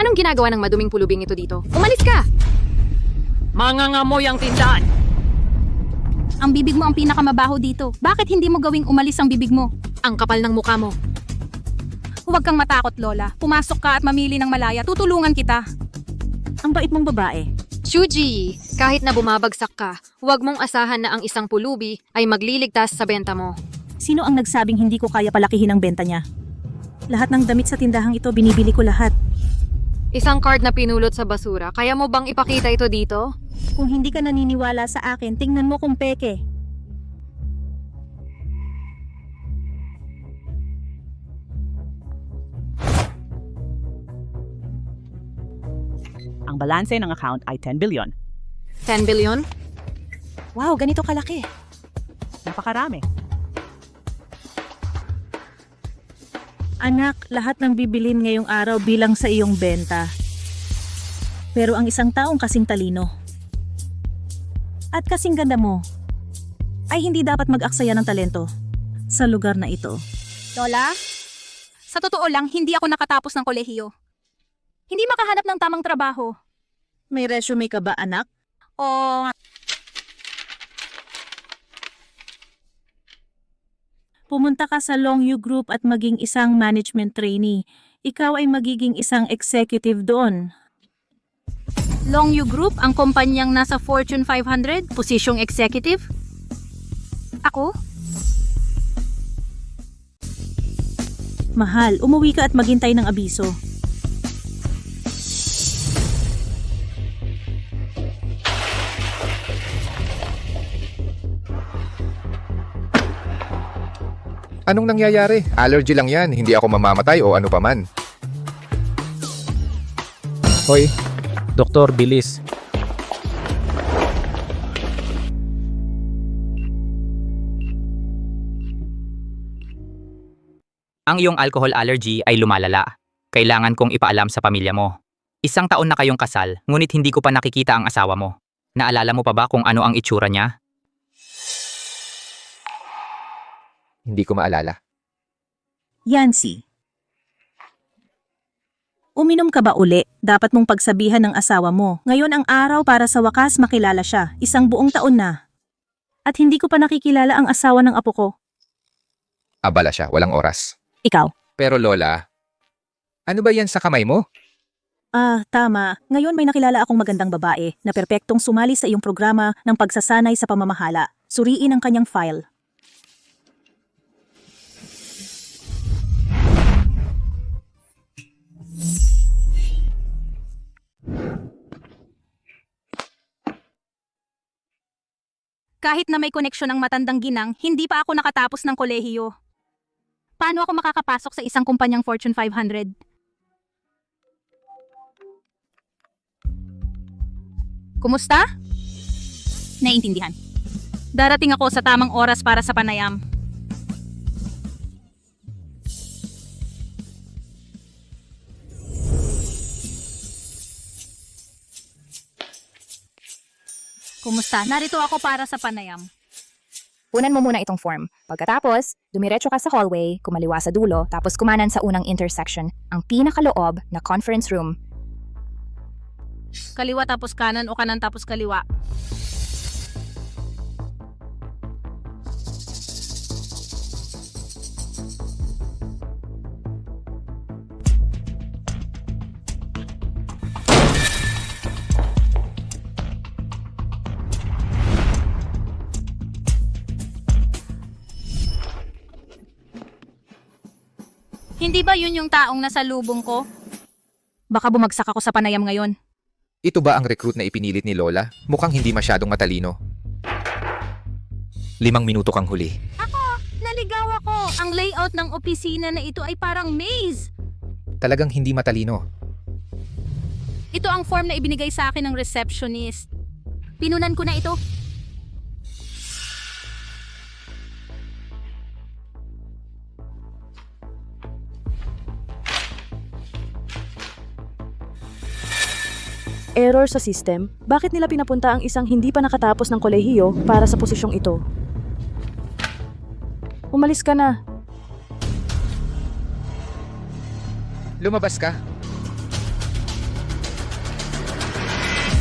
Anong ginagawa ng maduming pulubing ito dito? Umalis ka! Mangangamoy ang tindahan! Ang bibig mo ang pinakamabaho dito. Bakit hindi mo gawing umalis ang bibig mo? Ang kapal ng mukha mo. Huwag kang matakot, Lola. Pumasok ka at mamili ng malaya. Tutulungan kita. Ang bait mong babae. Shuji, kahit na bumabagsak ka, huwag mong asahan na ang isang pulubi ay magliligtas sa benta mo. Sino ang nagsabing hindi ko kaya palakihin ang benta niya? Lahat ng damit sa tindahang ito, binibili ko lahat. Isang card na pinulot sa basura, kaya mo bang ipakita ito dito? Kung hindi ka naniniwala sa akin, tingnan mo kung peke. Ang balanse ng account ay 10 billion. 10 billion? Wow, ganito kalaki. Napakarami. Anak, lahat ng bibilin ngayong araw bilang sa iyong benta. Pero ang isang taong kasing talino at kasing ganda mo ay hindi dapat mag-aksaya ng talento sa lugar na ito. Lola? Sa totoo lang, hindi ako nakatapos ng kolehiyo. Hindi makahanap ng tamang trabaho. May resume ka ba, anak? O Pumunta ka sa Long U Group at maging isang management trainee. Ikaw ay magiging isang executive doon. Long U Group, ang kumpanyang nasa Fortune 500, posisyong executive? Ako? Mahal, umuwi ka at maghintay ng abiso. Anong nangyayari? Allergy lang yan, hindi ako mamamatay o ano paman. Hoy, Doktor, bilis. Ang iyong alcohol allergy ay lumalala. Kailangan kong ipaalam sa pamilya mo. Isang taon na kayong kasal, ngunit hindi ko pa nakikita ang asawa mo. Naalala mo pa ba kung ano ang itsura niya? Hindi ko maalala. Yancy. Uminom ka ba uli? Dapat mong pagsabihan ng asawa mo. Ngayon ang araw para sa wakas makilala siya. Isang buong taon na. At hindi ko pa nakikilala ang asawa ng apo ko. Abala siya, walang oras. Ikaw. Pero Lola, ano ba yan sa kamay mo? Tama. Ngayon may nakilala akong magandang babae na perpektong sumali sa iyong programa ng pagsasanay sa pamamahala. Suriin ang kanyang file. Kahit na may koneksyon ng matandang ginang, hindi pa ako nakatapos ng kolehiyo. Paano ako makakapasok sa isang kumpanyang Fortune 500? Kumusta? Naiintindihan. Darating ako sa tamang oras para sa panayam. Kumusta? Narito ako para sa panayam. Kunan mo muna itong form. Pagkatapos, dumiretso ka sa hallway, kumaliwa sa dulo, tapos kumanan sa unang intersection, ang pinakaloob na conference room. Kaliwa tapos kanan o kanan tapos kaliwa. Hindi ba yun yung taong nasa lubong ko? Baka bumagsak ako sa panayam ngayon. Ito ba ang recruit na ipinilit ni Lola? Mukhang hindi masyadong matalino. 5 minuto kang huli. Naligaw ako! Ang layout ng opisina na ito ay parang maze! Talagang hindi matalino. Ito ang form na ibinigay sa akin ng receptionist. Pinunan ko na ito. Error sa system? Bakit nila pinapunta ang isang hindi pa nakatapos ng kolehiyo para sa posisyong ito? Umalis ka na. Lumabas ka.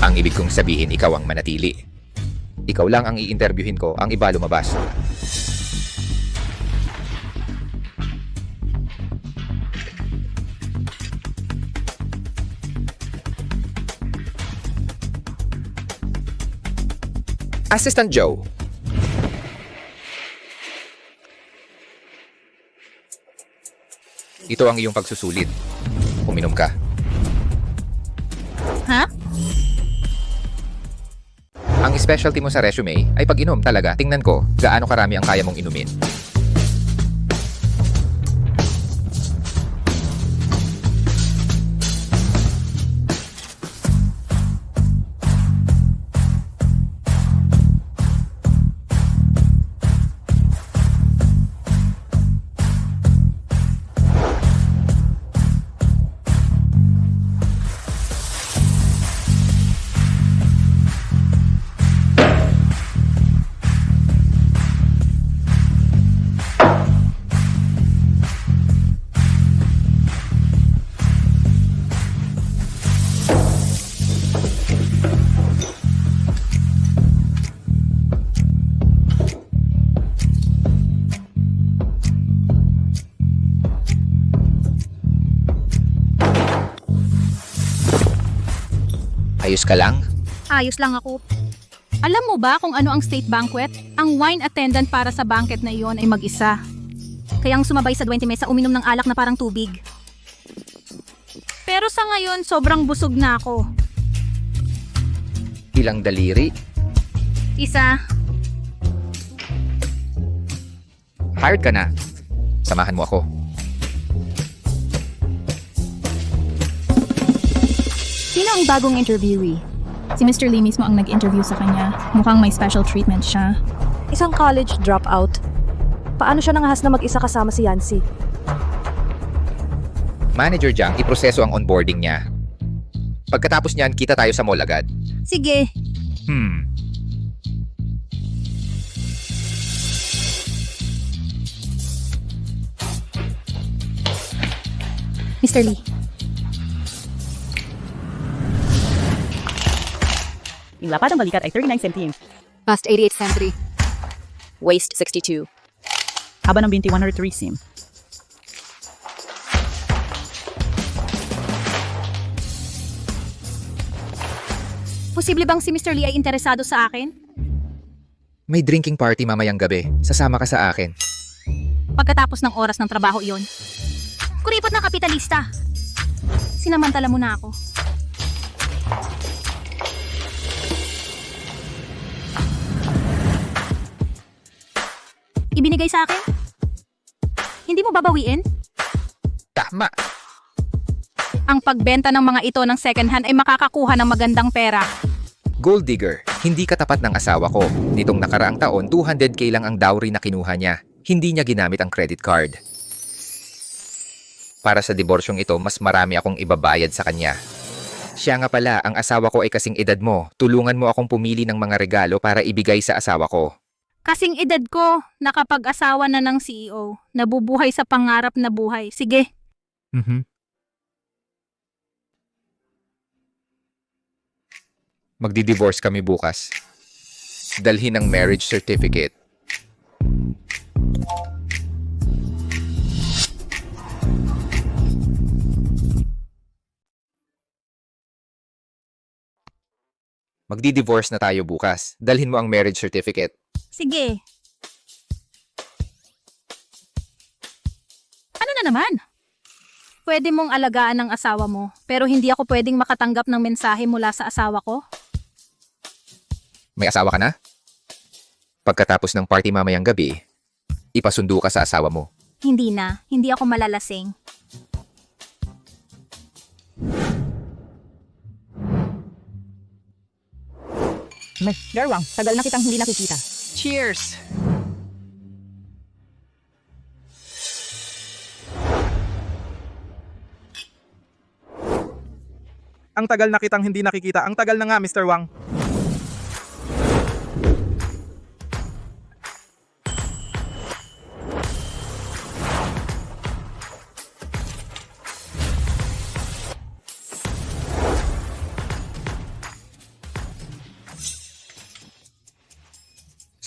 Ang ibig kong sabihin, ikaw ang manatili. Ikaw lang ang i-interviewin ko, ang iba lumabas. Assistant Joe. Ito ang iyong pagsusulit. Uminom ka. Ha? Ang specialty mo sa resume ay pag-inom talaga. Tingnan ko gaano karami ang kaya mong inumin. Ayos ka lang? Ayos lang ako. Alam mo ba kung ano ang state banquet? Ang wine attendant para sa banquet na iyon ay mag-isa. Kayang sumabay sa 20 mesa uminom ng alak na parang tubig. Pero sa ngayon, sobrang busog na ako. Ilang daliri? Isa. Hired ka na. Samahan mo ako. Sino ang bagong interviewee? Si Mr. Lee mismo ang nag-interview sa kanya. Mukhang may special treatment siya. Isang college dropout. Paano siya nangahas na mag-isa kasama si Yancy? Manager Jiang, iproseso ang onboarding niya. Pagkatapos niyan, kita tayo sa mall agad. Sige. Mr. Lee, Yung lapad ng balikat ay 39 centimes. Past 88 century. waist 62. Haba ng binti 103 sim. Posible bang si Mr. Lee ay interesado sa akin? May drinking party mamayang gabi. Sasama ka sa akin. Pagkatapos ng oras ng trabaho iyon. Kuripot na kapitalista. Sinamantala mo na ako. Ibinigay sa akin? Hindi mo babawiin? Tama! Ang pagbenta ng mga ito ng second hand ay makakakuha ng magandang pera. Gold digger, hindi ka tapat ng asawa ko. Nitong nakaraang taon, 200k lang ang dowry na kinuha niya. Hindi niya ginamit ang credit card. Para sa diborsyong ito, mas marami akong ibabayad sa kanya. Siya nga pala, ang asawa ko ay kasing edad mo. Tulungan mo akong pumili ng mga regalo para ibigay sa asawa ko. Kasing edad ko, nakapag-asawa na ng CEO, nabubuhay sa pangarap na buhay. Sige, Magdi-divorce kami bukas. Dalhin ang marriage certificate. Magdi-divorce na tayo bukas. Dalhin mo ang marriage certificate. sige. Ano na naman? Pwede mong alagaan ang asawa mo, pero hindi ako pwedeng makatanggap ng mensahe mula sa asawa ko? May asawa ka na? Pagkatapos ng party mamayang gabi, ipasundo ka sa asawa mo. Hindi na, hindi ako malalasing. Mr. Wang, tagal na kitang hindi nakikita. Cheers! Ang tagal na kitang hindi nakikita. Ang tagal na nga, Mr. Wang.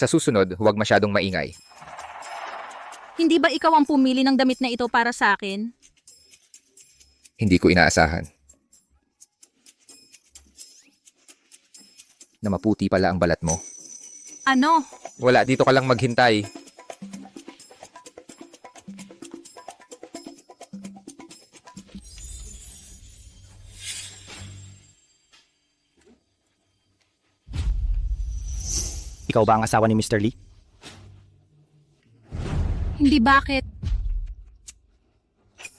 Sa susunod, huwag masyadong maingay. Hindi ba ikaw ang pumili ng damit na ito para sa akin? Hindi ko inaasahan. Na maputi pala ang balat mo. Ano? Wala, dito ka lang maghintay. Ikaw ba ang asawa ni Mr. Lee? Hindi bakit?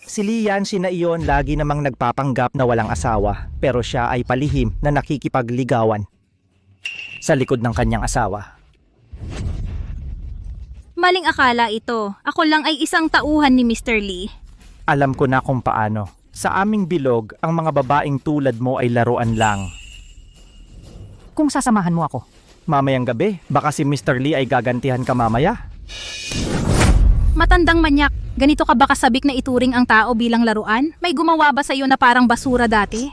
Si Lee Yancy na iyon lagi namang nagpapanggap na walang asawa pero siya ay palihim na nakikipagligawan sa likod ng kanyang asawa. Maling akala ito. Ako lang ay isang tauhan ni Mr. Lee. Alam ko na kung paano. Sa aming bilog, ang mga babaeng tulad mo ay laruan lang. Kung sasamahan mo ako, mamayang gabi, baka si Mr. Lee ay gagantihan ka mamaya. Matandang manyak. Ganito ka ba kasabik na ituring ang tao bilang laruan? May gumawa ba sa iyo na parang basura dati?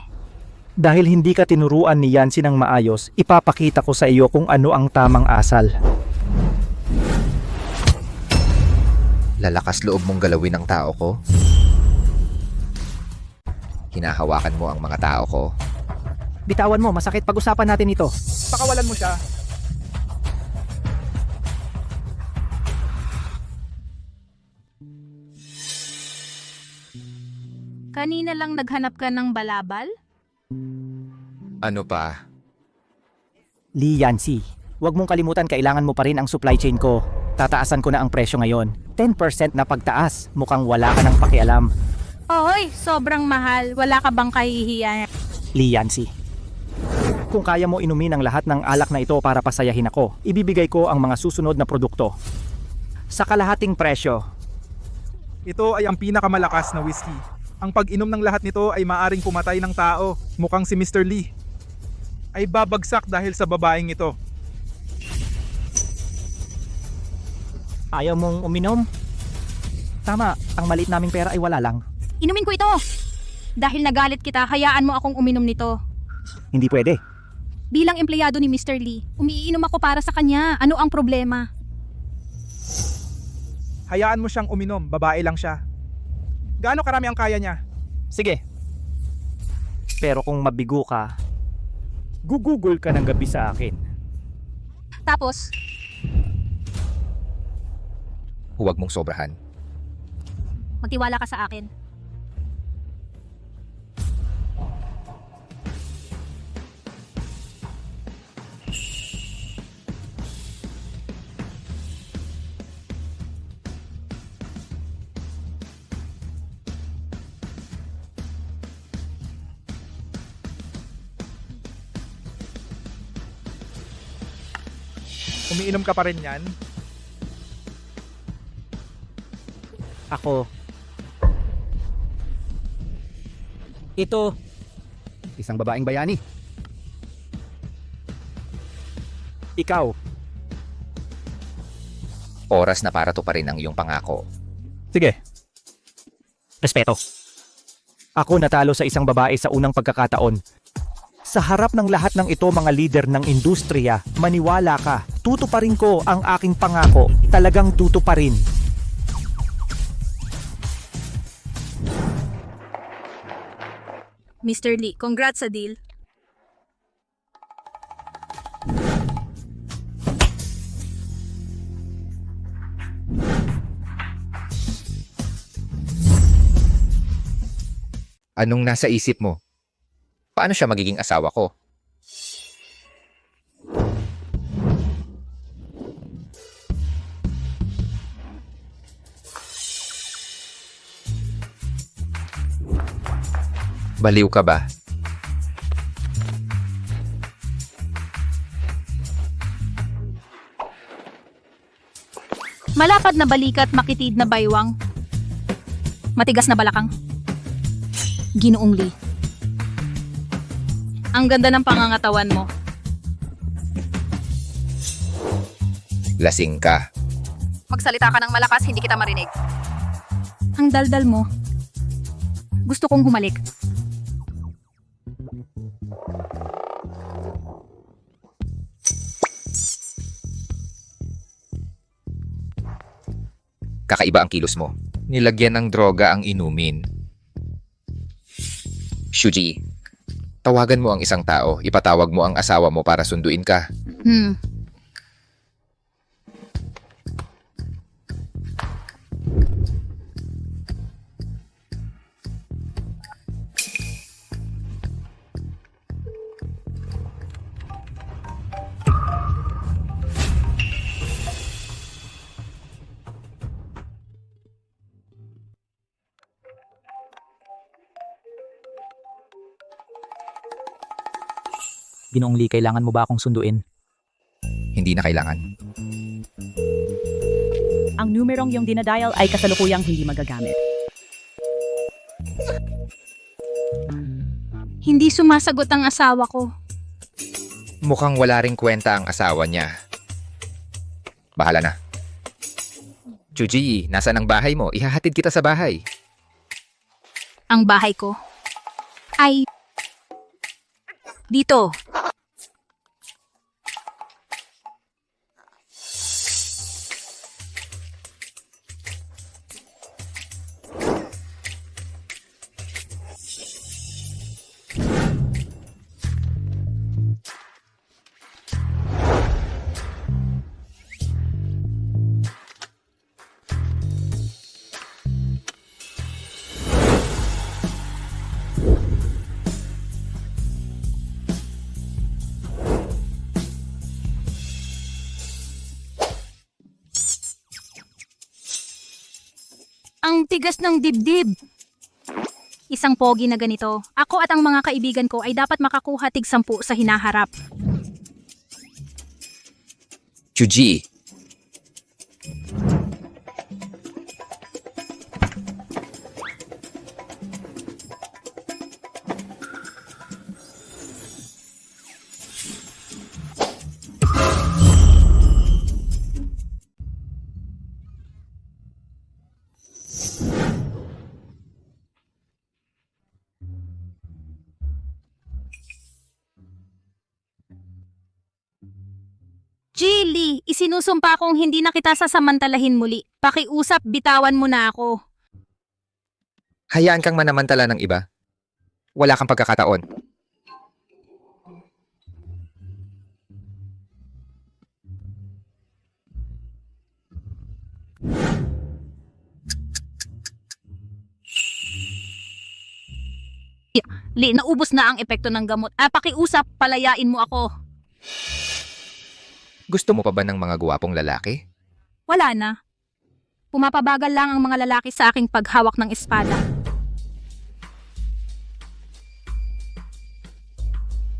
Dahil hindi ka tinuruan ni Yancy ng maayos, ipapakita ko sa iyo kung ano ang tamang asal. Lalakas loob mong galawin ang tao ko. Hinahawakan mo ang mga tao ko. Bitawan mo, masakit pag-usapan natin ito. Pakawalan mo siya. Kanina lang naghanap ka ng balabal? Ano pa? Lee Yancy, huwag mong kalimutan kailangan mo pa rin ang supply chain ko. Tataasan ko na ang presyo ngayon. 10% na pagtaas, mukhang wala ka ng pakialam. Oy, sobrang mahal. Wala ka bang kahihiyan? Lee Yancy, kung kaya mo inumin ang lahat ng alak na ito para pasayahin ako, ibibigay ko ang mga susunod na produkto. Sa kalahating presyo. Ito ay ang pinakamalakas na whiskey. Ang pag-inom ng lahat nito ay maaring pumatay ng tao. Mukhang si Mr. Lee ay babagsak dahil sa babaeng ito. Ayaw mong uminom? Tama, ang maliit naming pera ay wala lang. Inumin ko ito! Dahil nagalit kita, hayaan mo akong uminom nito. Hindi pwede. Bilang empleyado ni Mr. Lee, umiinom ako para sa kanya. Ano ang problema? Hayaan mo siyang uminom, babae lang siya. Gaano karami ang kaya niya? Sige. Pero kung mabigo ka, gugugol ka ng gabi sa akin. Tapos, Huwag mong sobrahan. magtiwala ka sa akin. Umiinom ka pa rin yan? Ako. Ito. Isang babaeng bayani. Ikaw. Oras na para tuparin ang iyong pangako. Sige. Respeto. Ako natalo sa isang babae sa unang pagkakataon. Sa harap ng lahat ng ito mga lider ng industriya, maniwala ka, tutuparin ko ang aking pangako. Talagang tutuparin. Mr. Lee, congrats sa deal. Anong nasa isip mo? Paano siya magiging asawa ko? Baliw ka ba? Malapad na balikat, makitid na baywang. Matigas na balakang. Ginoong Lee. Ang ganda ng pangangatawan mo. Lasing ka. Magsalita ka ng malakas, hindi kita marinig. Ang daldal mo. Gusto kong humalik. Kakaiba ang kilos mo. Nilagyan ng droga ang inumin. Shuji, tawagan mo ang isang tao. Ipatawag mo ang asawa mo para sunduin ka. Ginoong Lee, kailangan mo ba akong sunduin? Hindi na kailangan. Ang numerong yung dinadial ay kasalukuyang hindi magagamit. Hindi sumasagot ang asawa ko. Mukhang wala ring kwenta ang asawa niya. Bahala na. Chuji, nasaan ang bahay mo? Ihahatid kita sa bahay. Ang bahay ko ay dito. Ang tigas ng dibdib. Isang pogi na ganito. Ako at ang mga kaibigan ko ay dapat makakuha tig-10 sa hinaharap. Chuji, Jilly, isinusumpa kong hindi na kita sasamantalahin muli. Pakiusap, bitawan mo na ako. hayaan kang manamantala ng iba. Wala kang pagkakataon. Li, naubos na ang epekto ng gamot. Pakiusap, palayain mo ako. Gusto mo pa ba ng mga guwapong lalaki? Wala na. Pumapabagal lang ang mga lalaki sa aking paghawak ng espada.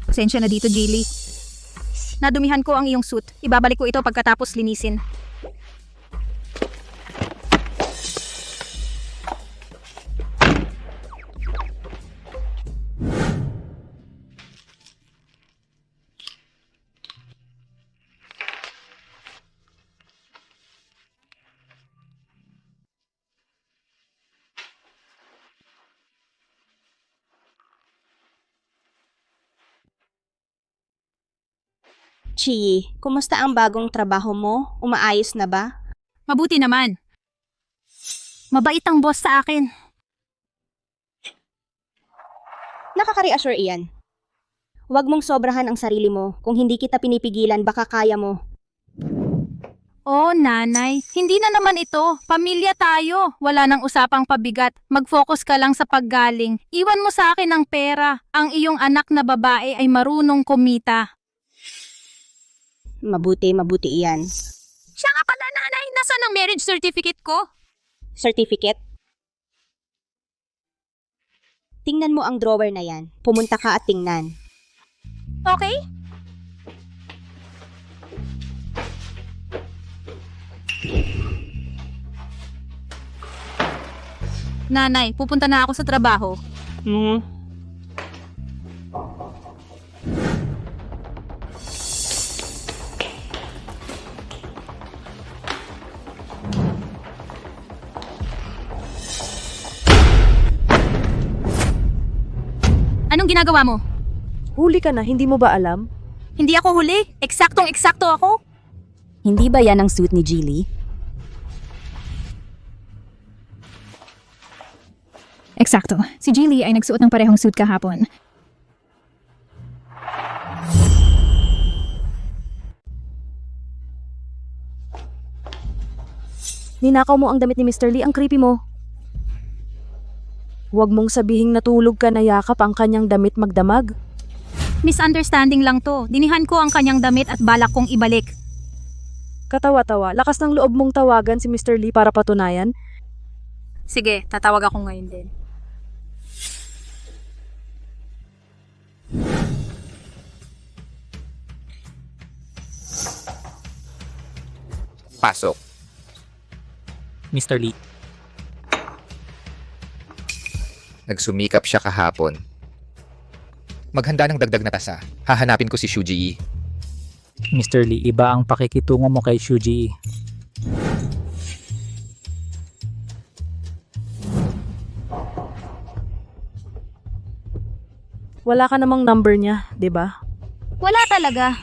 Pasensya na dito, Jilly. Nadumihan ko ang iyong suit. Ibabalik ko ito pagkatapos linisin. Chi, kumusta ang bagong trabaho mo? Umaayos na ba? Mabuti naman. Mabait ang boss sa akin. Nakaka-reassure iyan. Huwag mong sobrahan ang sarili mo. Kung hindi kita pinipigilan, baka kaya mo. Oh, nanay. Hindi na naman ito. Pamilya tayo. Wala nang usapang pabigat. Mag-focus ka lang sa paggaling. Iwan mo sa akin ang pera. Ang iyong anak na babae ay marunong kumita. Mabuti iyan. Siya nga pala, nanay. Nasaan ang marriage certificate ko? Certificate? Tingnan mo ang drawer na yan. Pumunta ka at tingnan. Okay? Nanay, pupunta na ako sa trabaho. Anong ginagawa mo? Huli ka na, hindi mo ba alam? Hindi ako huli. Eksaktong-eksakto ako. Hindi ba yan ang suit ni Jilly? Eksakto. Si Jilly ay nagsuot ng parehong suit kahapon. Ninakaw mo ang damit ni Mr. Lee, ang creepy mo. Huwag mong sabihing natulog ka na yakap ang kanyang damit magdamag. Misunderstanding lang to. Dinihan ko ang kanyang damit at balak kong ibalik. Katawa-tawa, lakas ng loob mong tawagan si Mr. Lee para patunayan. Sige, tatawag ako ngayon din. Pasok. Mr. Lee, Nagsumikap siya kahapon. Maghanda ng dagdag na tasa. Hahanapin ko si Shuji. Mr. Lee, iba ang pakikitungo mo kay Shuji. Wala ka namang number niya, 'di ba? Wala talaga.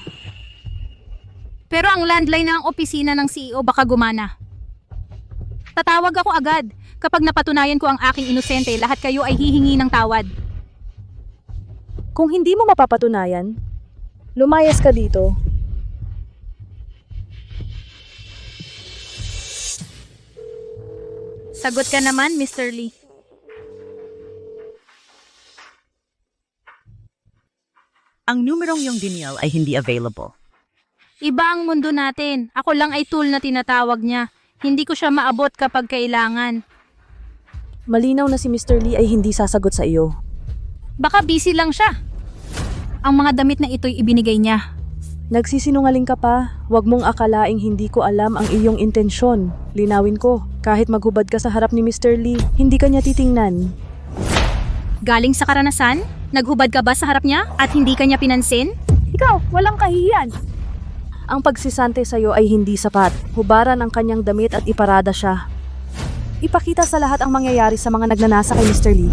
Pero ang landline ng opisina ng CEO baka gumana. Tatawag ako agad. Kapag napatunayan ko ang aking inosente, lahat kayo ay hihingi ng tawad. Kung hindi mo mapapatunayan, lumayas ka dito. Sagot ka naman, Mr. Lee. Ang numerong yung dinial ay hindi available. Iba ang mundo natin. Ako lang ay tool na tinatawag niya. Hindi ko siya maabot kapag kailangan. Malinaw na si Mr. Lee ay hindi sasagot sa iyo. Baka busy lang siya. Ang mga damit na ito'y ibinigay niya. Nagsisinungaling ka pa. Huwag mong akalaing hindi ko alam ang iyong intensyon. Linawin ko, kahit maghubad ka sa harap ni Mr. Lee, hindi ka niya titingnan. Galing sa karanasan? Naghubad ka ba sa harap niya at hindi ka niya pinansin? Ikaw, walang kahiyan. Ang pagsisante sa iyo ay hindi sapat. Hubaran ang kanyang damit at iparada siya. Ipakita sa lahat ang mangyayari sa mga nagnanasa kay Mr. Lee.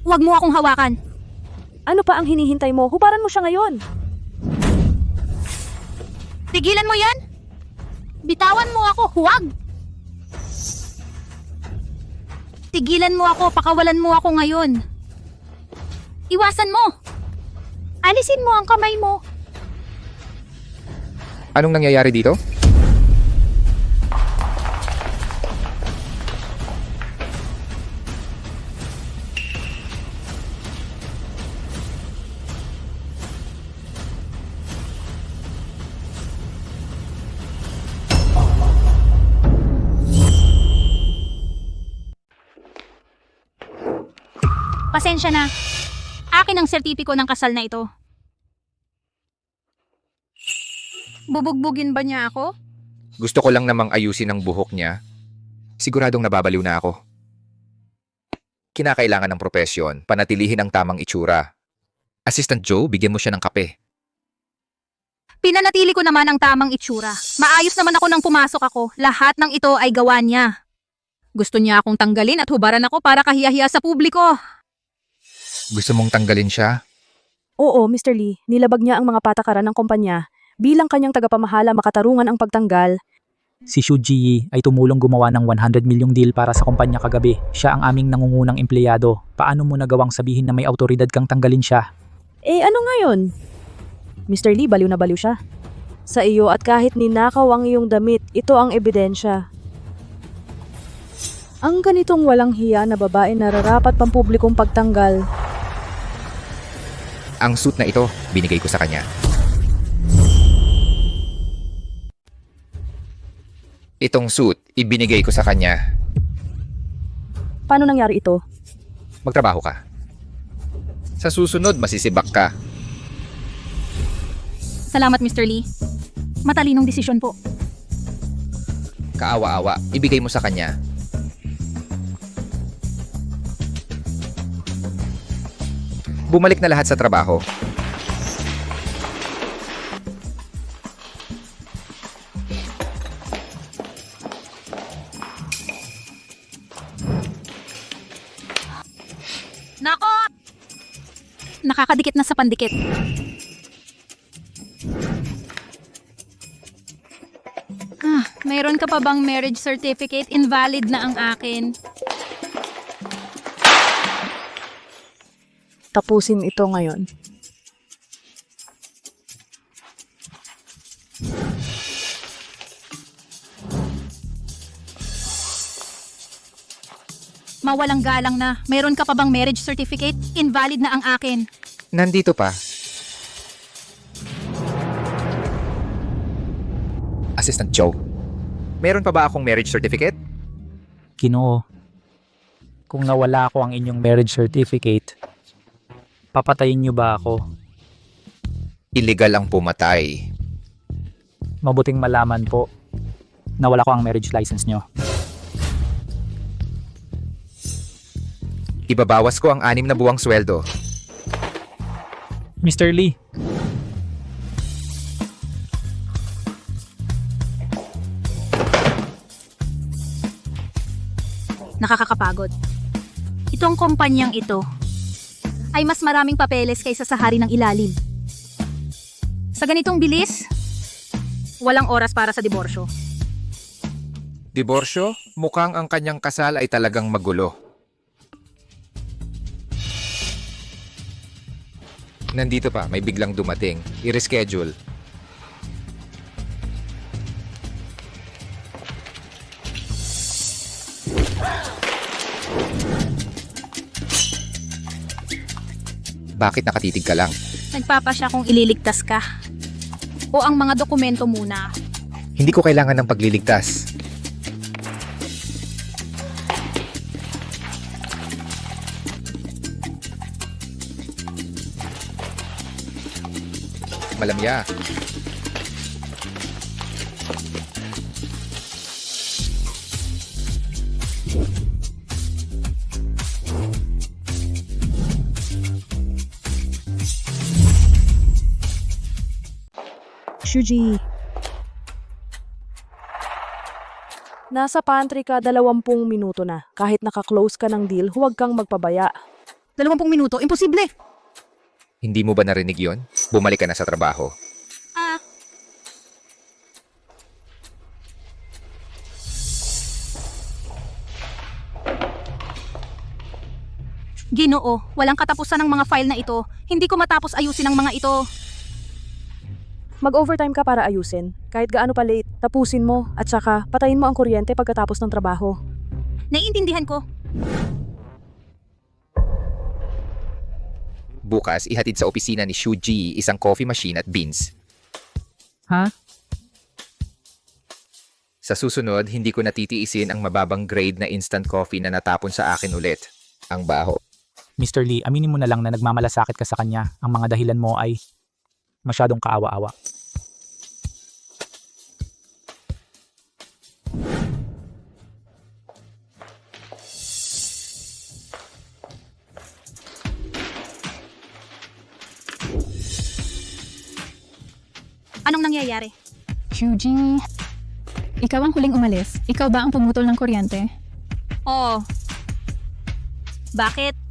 Huwag mo akong hawakan. Ano pa ang hinihintay mo? Hubaran mo siya ngayon. Tigilan mo yan! Bitawan mo ako, huwag! Tigilan mo ako, pakawalan mo ako ngayon. Iwasan mo! Alisin mo ang kamay mo! Anong nangyayari dito? Pasensya na. Akin ang sertipiko ng kasal na ito. Bubugbugin ba niya ako? Gusto ko lang namang ayusin ang buhok niya. Siguradong nababaliw na ako. Kinakailangan ng propesyon, panatilihin ang tamang itsura. Assistant Joe, bigyan mo siya ng kape. Pinanatili ko naman ang tamang itsura. Maayos naman ako nang pumasok ako. Lahat ng ito ay gawa niya. Gusto niya akong tanggalin at hubaran ako para kahiyahiya sa publiko. Gusto mong tanggalin siya? Oo, Mr. Lee, nilabag niya ang mga patakaran ng kumpanya. Bilang kanyang tagapamahala, makatarungan ang pagtanggal. Si Shuji ay tumulong gumawa ng 100 milyong deal para sa kumpanya kagabi. Siya ang aming nangungunang empleyado. Paano mo nagawang sabihin na may autoridad kang tanggalin siya? Eh ano ngayon? Mr. Lee, baliw na baliw siya. Sa iyo at kahit ninakaw ang iyong damit, ito ang ebidensya. Ang ganitong walang hiya na babae nararapat pampublikong pagtanggal. Ang suit na ito, binigay ko sa kanya. Itong suit, ibinigay ko sa kanya. Paano nangyari ito? Magtrabaho ka. Sa susunod, masisibak ka. Salamat, Mr. Lee. Matalinong desisyon po. Kaawa-awa, ibigay mo sa kanya. Bumalik na lahat sa trabaho. Nako! Nakakadikit na sa pandikit. Mayroon ka pa bang marriage certificate? Invalid na ang akin. tapusin ito ngayon. Mawalang galang na. Meron ka pa bang marriage certificate? Invalid na ang akin. Nandito pa. Assistant Joe, meron pa ba akong marriage certificate? Ginoo, kung nawala ko ang inyong marriage certificate, papatayin niyo ba ako? Illegal ang pumatay. Mabuting malaman po, nawala ko ang marriage license niyo. Ibabawas ko ang 6 na buwang sweldo. Mr. Lee, Nakakapagod. Itong kumpanyang ito ay mas maraming papeles kaysa sa hari ng ilalim. Sa ganitong bilis, walang oras para sa diborsyo. Diborsyo? Mukhang ang kanyang kasal ay talagang magulo. Nandito pa, may biglang dumating. I-reschedule. Bakit nakatitig ka lang? Nagpapasya kung ililigtas ka. O ang mga dokumento muna. Hindi ko kailangan ng pagliligtas. Malamya. Shuji. Nasa pantry ka 20 minuto na. Kahit naka-close ka ng deal, huwag kang magpabaya. 20 minuto? Imposible! Hindi mo ba narinig yon? Bumalik ka na sa trabaho. Ginoo, walang katapusan ng mga file na ito. Hindi ko matapos ayusin ang mga ito. Mag-overtime ka para ayusin. Kahit gaano pa late, tapusin mo at saka patayin mo ang kuryente pagkatapos ng trabaho. Naiintindihan ko. Bukas, ihatid sa opisina ni Shuji isang coffee machine at beans. Ha? Sa susunod, hindi ko natitiisin ang mababang grade na instant coffee na natapon sa akin ulit. Ang baho. Mr. Lee, aminin mo na lang na nagmamalasakit ka sa kanya. Ang mga dahilan mo ay masyadong kaawa-awa. Anong nangyayari? Shuji, ikaw ang huling umalis. Ikaw ba ang pumutol ng kuryente? Oo. Bakit?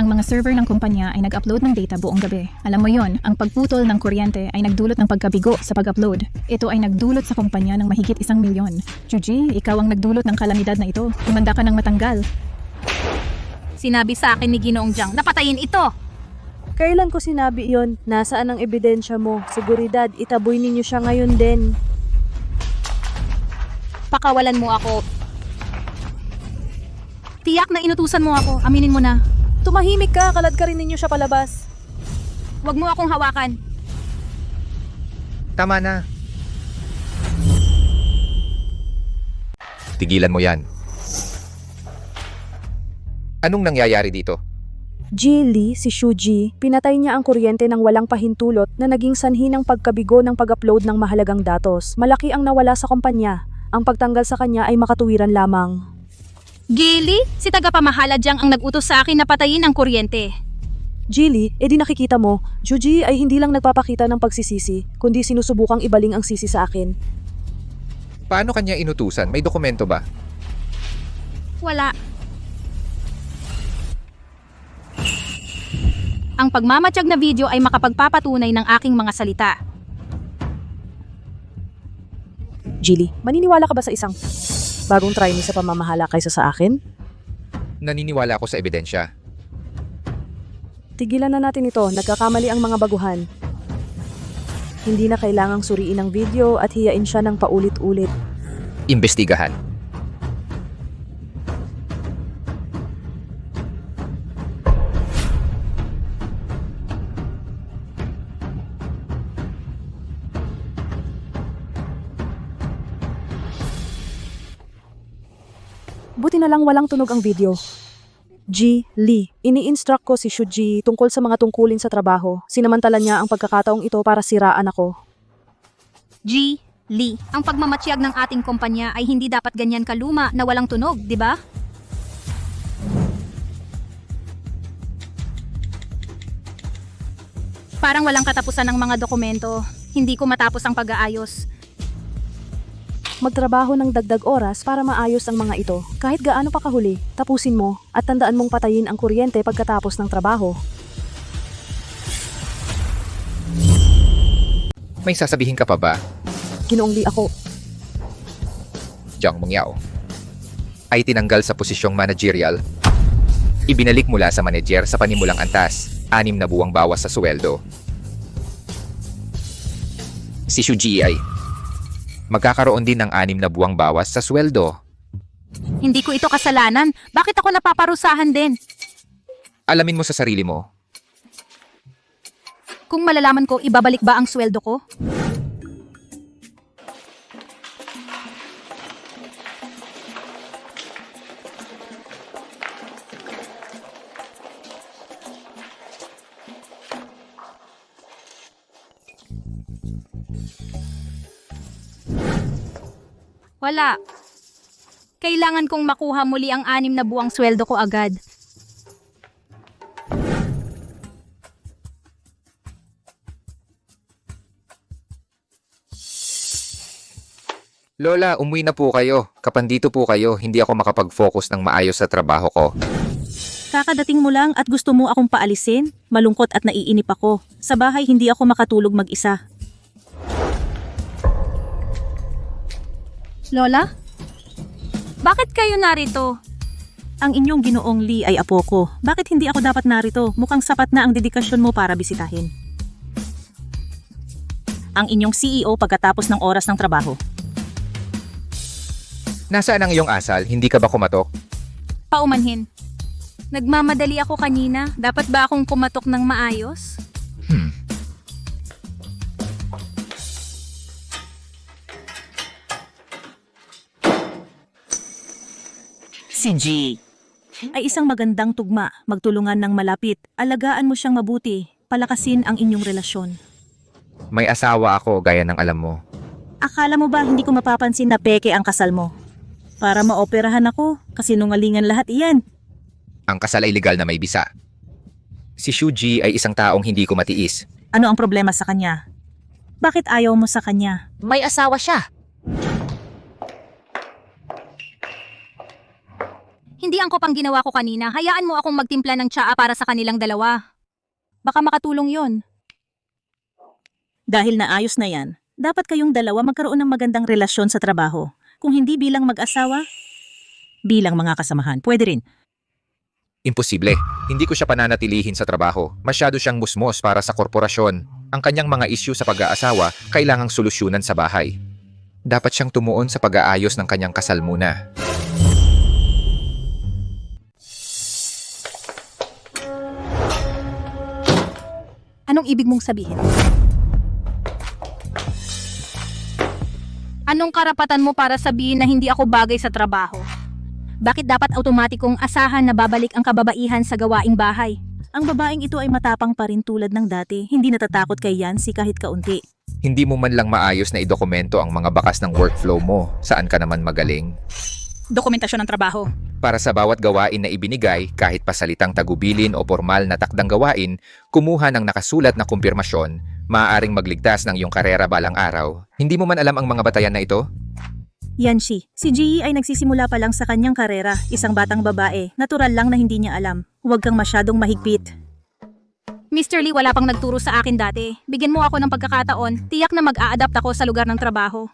Ang mga server ng kumpanya ay nag-upload ng data buong gabi. Alam mo yon, ang pagputol ng kuryente ay nagdulot ng pagkabigo sa pag-upload. Ito ay nagdulot sa kumpanya ng mahigit 1 milyon. Shuji, ikaw ang nagdulot ng kalamidad na ito. Tumanda ka ng matanggal. Sinabi sa akin ni Ginoong Jiang, napatayin ito! Kailan ko sinabi iyon? Nasaan ang ebidensya mo? Seguridad, itaboy ninyo siya ngayon din. Pakawalan mo ako. Tiyak na inutusan mo ako. Aminin mo na. Tumahimik ka, kalad ka rin ninyo siya palabas. Huwag mo akong hawakan. Tama na. Tigilan mo yan. Anong nangyayari dito? Lee, si Shuji, pinatay niya ang kuryente ng walang pahintulot na naging sanhi ng pagkabigo ng pag-upload ng mahalagang datos. Malaki ang nawala sa kumpanya. Ang pagtanggal sa kanya ay makatuwiran lamang. Gili, si tagapamahala Jiang ang nag-utos sa akin na patayin ang kuryente. Lee, edi nakikita mo, Shuji ay hindi lang nagpapakita ng pagsisisi, kundi sinusubukang ibaling ang sisi sa akin. Paano kanya inutusan? May dokumento ba? Wala. Ang pagmamatsyag na video ay makapagpapatunay ng aking mga salita. Lee, maniniwala ka ba sa isang bagong trainee sa pamamahala kaysa sa akin? Naniniwala ako sa ebidensya. Tigilan na natin ito, nagkakamali ang mga baguhan. Hindi na kailangang suriin ang video at hiyain siya ng paulit-ulit. Imbestigahan. Buti na lang walang tunog ang video. G. Lee, ini-instruct ko si Shuji tungkol sa mga tungkulin sa trabaho. Sinamantala niya ang pagkakataong ito para siraan ako. G. Lee, ang pagmamatsyag ng ating kumpanya ay hindi dapat ganyan kaluma na walang tunog, di ba? Parang walang katapusan ng mga dokumento. Hindi ko matapos ang pag-aayos. Magtrabaho ng dagdag oras para maayos ang mga ito. Kahit gaano pa kahuli, tapusin mo at tandaan mong patayin ang kuryente pagkatapos ng trabaho. May sasabihin ka pa ba, Ginoong Lee, ako. Jiang Mongyao? Ay tinanggal sa posisyong managerial. Ibinalik mula sa manager sa panimulang antas, 6 na buwang bawas sa sweldo. Si Shuji ay magkakaroon din ng 6 na buwang bawas sa sweldo. Hindi ko ito kasalanan. Bakit ako napaparusahan din? Alamin mo sa sarili mo. Kung malalaman ko, ibabalik ba ang sweldo ko? Wala. Kailangan kong makuha muli ang 6 na buwang sweldo ko agad. Lola, umuwi na po kayo. Kapandito po kayo, hindi ako makapag-focus ng maayos sa trabaho ko. Kakadating mo lang at gusto mo akong paalisin? Malungkot at naiinip ako. Sa bahay hindi ako makatulog mag-isa. Lola? Bakit kayo narito? Ang inyong Ginoong Lee ay apo ko. Bakit hindi ako dapat narito? Mukhang sapat na ang dedikasyon mo para bisitahin. Ang inyong CEO pagkatapos ng oras ng trabaho. Nasaan ang iyong asal? Hindi ka ba kumatok? Paumanhin. Nagmamadali ako kanina. Dapat ba akong kumatok ng maayos? Si G ay isang magandang tugma, magtulungan ng malapit, alagaan mo siyang mabuti, palakasin ang inyong relasyon. May asawa ako gaya ng alam mo. Akala mo ba hindi ko mapapansin na peke ang kasal mo? Para maoperahan ako, kasinungalingan lahat iyan. Ang kasal ay legal na may bisa. Si Shuji ay isang taong hindi ko matiis. Ano ang problema sa kanya? Bakit ayaw mo sa kanya? May asawa siya. Hindi angkop ang ginawa ko kanina. Hayaan mo akong magtimpla ng tsaa para sa kanilang dalawa. Baka makatulong yon. Dahil naayos na yan, dapat kayong dalawa magkaroon ng magandang relasyon sa trabaho. Kung hindi bilang mag-asawa, bilang mga kasamahan. Pwede rin. Imposible. Hindi ko siya pananatilihin sa trabaho. Masyado siyang musmos para sa korporasyon. Ang kanyang mga isyu sa pag-aasawa kailangang solusyonan sa bahay. Dapat siyang tumuon sa pag-aayos ng kanyang kasal muna. Anong ibig mong sabihin? Anong karapatan mo para sabihin na hindi ako bagay sa trabaho? Bakit dapat automatikong asahan na babalik ang kababaihan sa gawaing bahay? Ang babaeng ito ay matapang pa rin tulad ng dati. Hindi natatakot kay Yancy kahit kaunti. Hindi mo man lang maayos na idokumento ang mga bakas ng workflow mo. Saan ka naman magaling? Dokumentasyon ng trabaho. Para sa bawat gawain na ibinigay, kahit pasalitang tagubilin o formal na takdang gawain, kumuha ng nakasulat na kumpirmasyon, maaaring magligtas ng iyong karera balang araw. Hindi mo man alam ang mga batayan na ito? Yancy, si Ji ay nagsisimula pa lang sa kanyang karera, isang batang babae. Natural lang na hindi niya alam. Huwag kang masyadong mahigpit. Mr. Lee, wala pang nagturo sa akin dati. Bigyan mo ako ng pagkakataon, tiyak na mag-a-adapt ako sa lugar ng trabaho.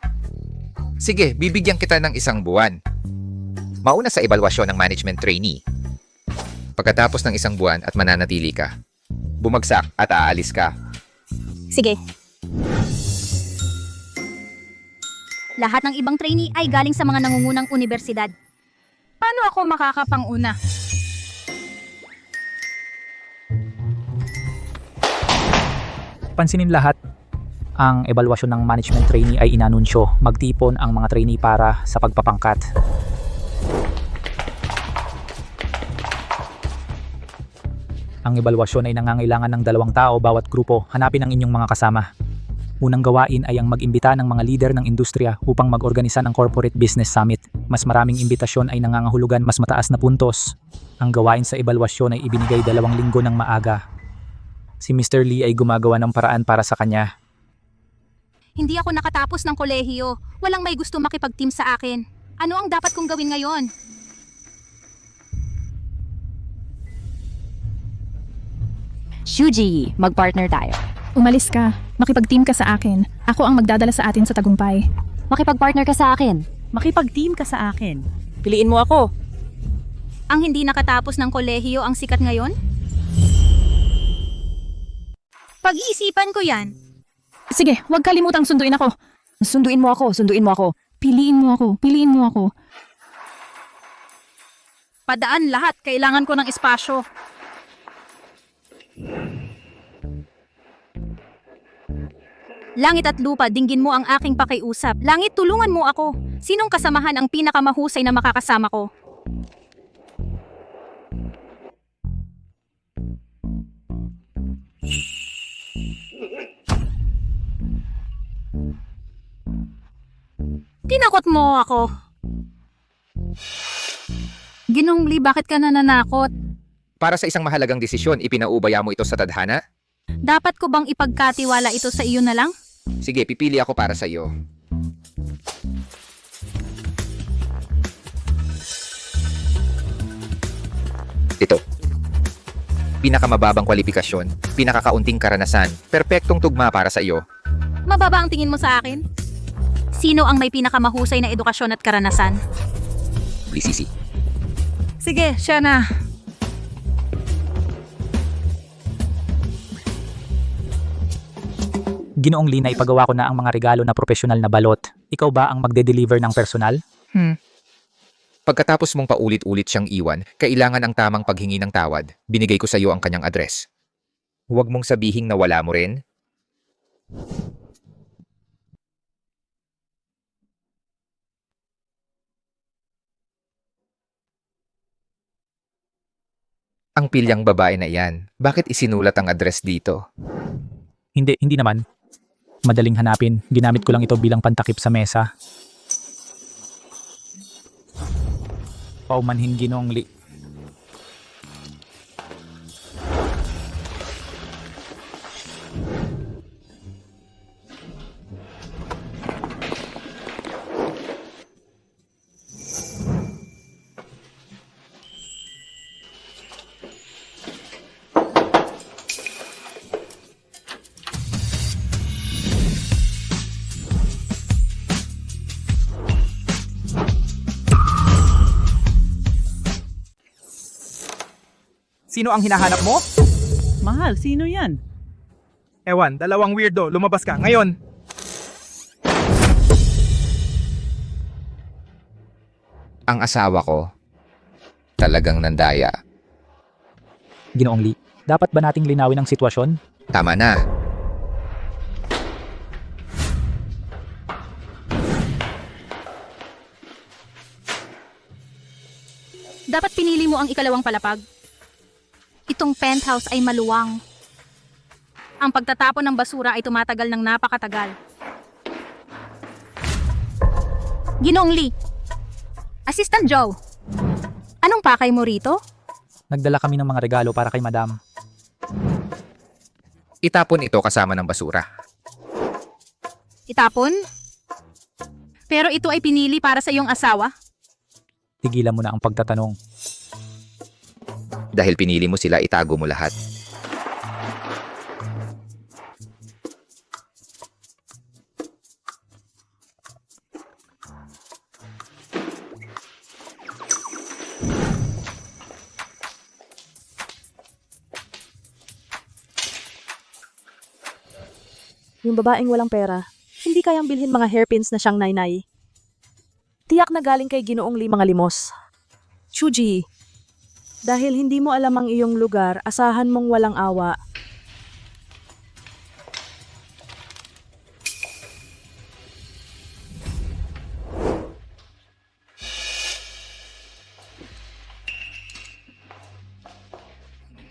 Sige, bibigyan kita ng 1 buwan. Mauna sa ebalwasyon ng management trainee. Pagkatapos ng 1 buwan at mananatili ka, bumagsak at aalis ka. Sige. Lahat ng ibang trainee ay galing sa mga nangungunang universidad. Paano ako makakapanguna? Pansinin lahat, ang ebalwasyon ng management trainee ay inanunsyo. Magtipon ang mga trainee para sa pagpapangkat. Ang ebalwasyon ay nangangailangan ng 2 tao bawat grupo. Hanapin ang inyong mga kasama. Unang gawain ay ang mag-imbita ng mga lider ng industriya upang mag-organisa ng Corporate Business Summit. Mas maraming imbitasyon ay nangangahulugan mas mataas na puntos. Ang gawain sa ebalwasyon ay ibinigay 2 linggo ng maaga. Si Mr. Lee ay gumagawa ng paraan para sa kanya. Hindi ako nakatapos ng kolehiyo. Walang may gusto makipag-team sa akin. Ano ang dapat kong gawin ngayon? Shuji, mag-partner tayo. Umalis ka. Makipag-team ka sa akin. Ako ang magdadala sa atin sa tagumpay. Makipag-partner ka sa akin. Makipag-team ka sa akin. Piliin mo ako. Ang hindi nakatapos ng kolehiyo ang sikat ngayon? Pag-iisipan ko yan. Sige, huwag kalimutang sunduin ako. Sunduin mo ako, sunduin mo ako. Piliin mo ako. Piliin mo ako. Padaan lahat. Kailangan ko ng espasyo. Langit at lupa, dinggin mo ang aking pakiusap. Langit, tulungan mo ako. Sinong kasamahan ang pinakamahusay na makakasama ko? Tinakot mo ako. Ginong Lee, bakit ka nananakot? Para sa isang mahalagang desisyon, ipinaubaya mo ito sa tadhana? Dapat ko bang ipagkatiwala ito sa iyo na lang? Sige, pipili ako para sa iyo. Ito. Pinakamababang kwalifikasyon, pinakakaunting karanasan, perpektong tugma para sa iyo. Mababa ang tingin mo sa akin? Sino ang may pinakamahusay na edukasyon at karanasan? Blisisi. Sige, siya na. Ginoong Lee, ipagawa ko na ang mga regalo na profesional na balot. Ikaw ba ang magde-deliver ng personal? Pagkatapos mong paulit-ulit siyang iwan, kailangan ang tamang paghingi ng tawad. Binigay ko sa iyo ang kanyang address. Huwag mong sabihing na wala mo rin. Ang pilyang babae na iyan, bakit isinulat ang address dito? Hindi naman. Madaling hanapin. Ginamit ko lang ito bilang pantakip sa mesa. Paumanhin, Ginoong Lee. Sino ang hinahanap mo? Mahal, sino yan? Ewan, 2 weirdo. Lumabas ka. Ngayon. Ang asawa ko, talagang nandaya. Ginoong Lee, dapat ba nating linawin ang sitwasyon? Tama na. Dapat pinili mo ang ikalawang palapag. Itong penthouse ay maluwang. Ang pagtatapon ng basura ay tumatagal ng napakatagal. Ginoong Lee, Assistant Joe, anong pakay mo rito? Nagdala kami ng mga regalo para kay Madam. Itapon ito kasama ng basura. Itapon? Pero ito ay pinili para sa iyong asawa? Tigilan mo na ang pagtatanong. Dahil pinili mo sila, itago mo lahat. yung babaeng walang pera, hindi kayang bilhin mga hairpins na siyang naynay. Tiyak na galing kay Ginoong Lee mga limos. Chuji, dahil hindi mo alam ang iyong lugar, asahan mong walang awa.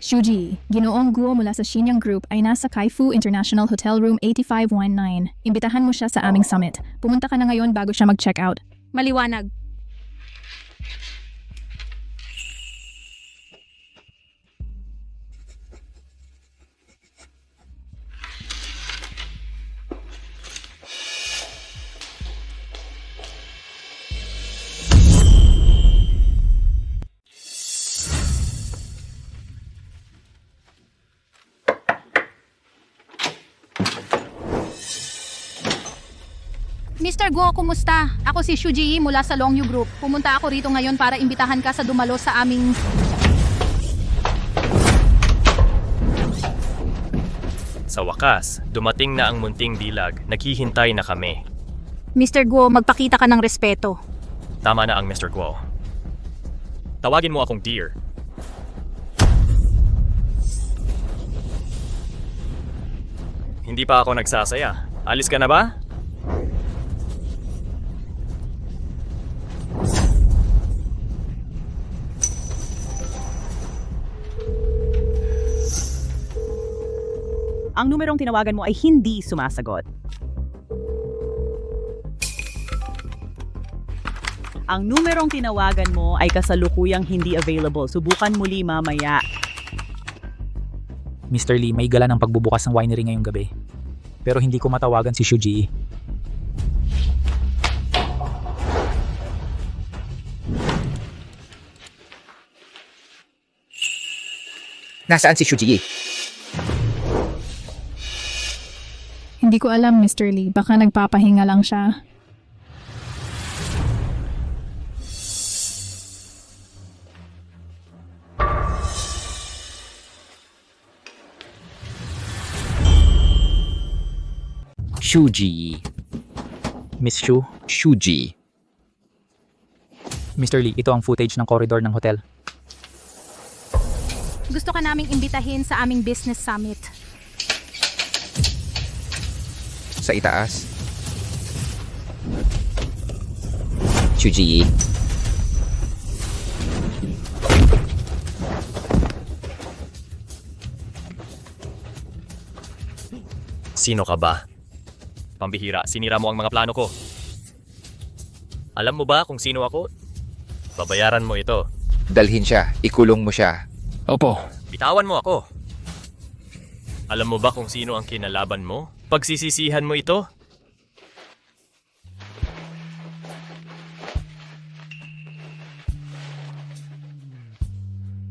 Shuji, Ginoong Guo mula sa Shinyang Group ay nasa Kaifu International Hotel Room 8519. Imbitahan mo siya sa aming summit. Pumunta ka na ngayon bago siya mag-check out. Maliwanag. Mr. Guo, kumusta? Ako si Shuji mula sa Longyu Group. Pumunta ako rito ngayon para imbitahan ka sa dumalo sa aming... Sa wakas, dumating na ang munting dilag. Naghihintay na kami. Mr. Guo, magpakita ka ng respeto. Tama na ang Mr. Guo. Tawagin mo akong dear. Hindi pa ako nagsasaya. Alis ka na ba? Ang numerong tinawagan mo ay hindi sumasagot. Ang numerong tinawagan mo ay kasalukuyang hindi available. Subukan muli mamaya. Mr. Lee, may gala ng pagbubukas ng winery ngayong gabi. Pero hindi ko matawagan si Shuji. Nasaan si Shuji? Hindi ko alam, Mr. Lee. Baka nagpapahinga lang siya. Shuji. Miss Shu, Shuji. Mr. Lee, ito ang footage ng corridor ng hotel. Gusto ka naming imbitahin sa aming business summit. Sa itaas. Shuji. Sino ka ba? Pambihira, sinira mo ang mga plano ko. Alam mo ba kung sino ako? Babayaran mo ito. Dalhin siya. Ikulong mo siya. Opo. Bitawan mo ako. Alam mo ba kung sino ang kinalaban mo? Pagsisisihan mo ito?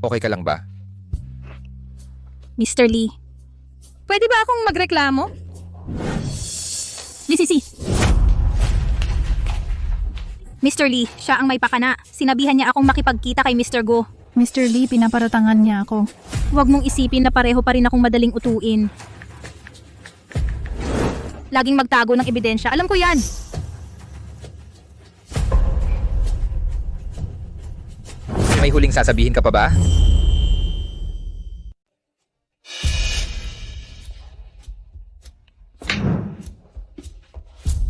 Okay ka lang ba? Mr. Lee. Pwede ba akong magreklamo? Lisisi. Mr. Lee, siya ang may pakana. Sinabihan niya akong makipagkita kay Mr. Go. Mr. Lee, pinaparatangan niya ako. Huwag mong isipin na pareho pa rin akong madaling utuin. Laging magtago ng ebidensya. Alam ko yan. May huling sasabihin ka pa ba?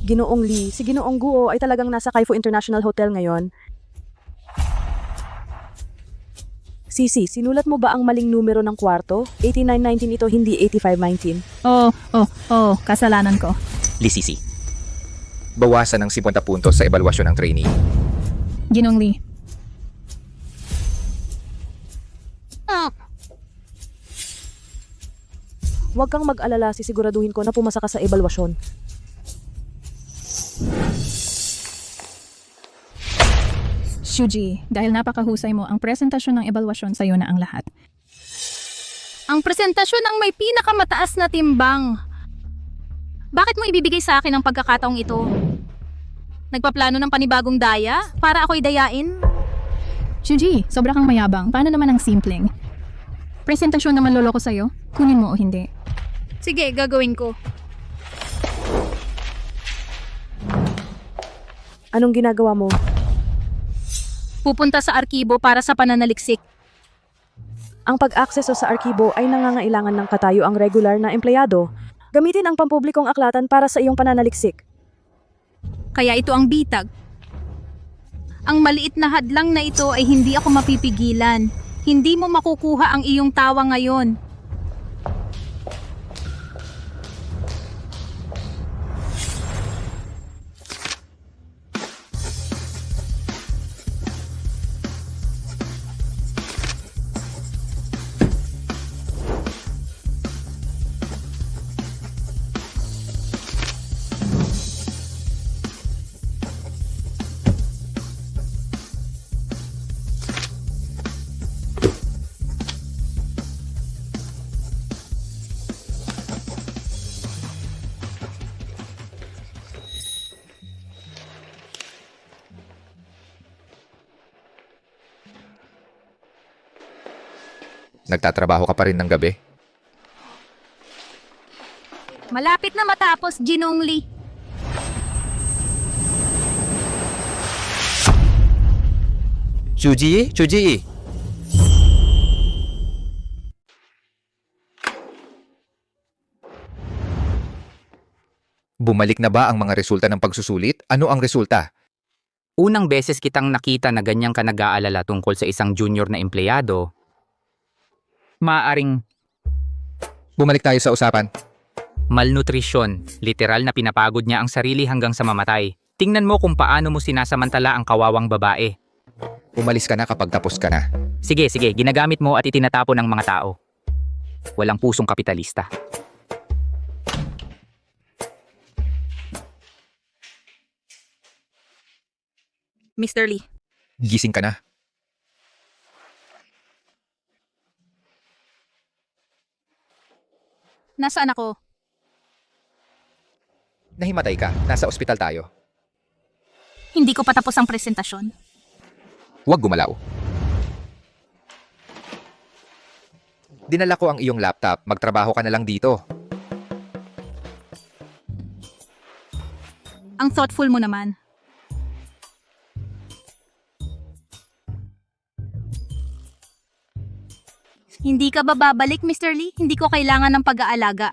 Ginoong Lee, si Ginoong Guo ay talagang nasa Kaifu International Hotel ngayon. Sisi, sinulat mo ba ang maling numero ng kwarto? 8919 ito, hindi 8519. Kasalanan ko. Lisisi. Bawasan ng 50 puntos sa ebalwasyon ng trainee. Ginong Lee. Huwag kang mag-alala, sisiguraduhin ko na pumasa ka sa ebalwasyon. Shuji, dahil napakahusay mo, ang presentasyon ng ebalwasyon sa'yo na ang lahat. Ang presentasyon ang may pinakamataas na timbang. Bakit mo ibibigay sa akin ang pagkakataong ito? Nagpaplano ng panibagong daya para ako'y dayain? Shuji, sobra kang mayabang. Paano naman ang simpleng? Presentasyon naman lolo ko sa'yo? Kunin mo o hindi? Sige, gagawin ko. Anong ginagawa mo? Pupunta sa arkibo para sa pananaliksik. Ang pag-akseso sa arkibo ay nangangailangan ng katayo ang regular na empleyado. Gamitin ang pampublikong aklatan para sa iyong pananaliksik. Kaya ito ang bitag. Ang maliit na hadlang na ito ay hindi ako mapipigilan. Hindi mo makukuha ang iyong tawa ngayon. Nagtatrabaho ka pa rin ng gabi? Malapit na matapos, Jinongli. Chuji? Bumalik na ba ang mga resulta ng pagsusulit? Ano ang resulta? Unang beses kitang nakita na ganyang ka nag-aalala tungkol sa isang junior na empleyado. Maaring Bumalik tayo sa usapan. malnutrisyon, literal na pinapagod niya ang sarili hanggang sa mamatay. Tingnan mo kung paano mo sinasamantala ang kawawang babae. Umalis ka na kapag tapos ka na. Sige, ginagamit mo at itinatapon ng mga tao. Walang pusong kapitalista. Mr. Lee, Gising ka na. nasaan ako? Nahimatay ka. Nasa ospital tayo. Hindi ko pa tapos ang presentasyon. Huwag gumalaw. Dinala ko ang iyong laptop. Magtrabaho ka na lang dito. Ang thoughtful mo naman. Hindi ka ba babalik, Mr. Lee? Hindi ko kailangan ng pag-aalaga.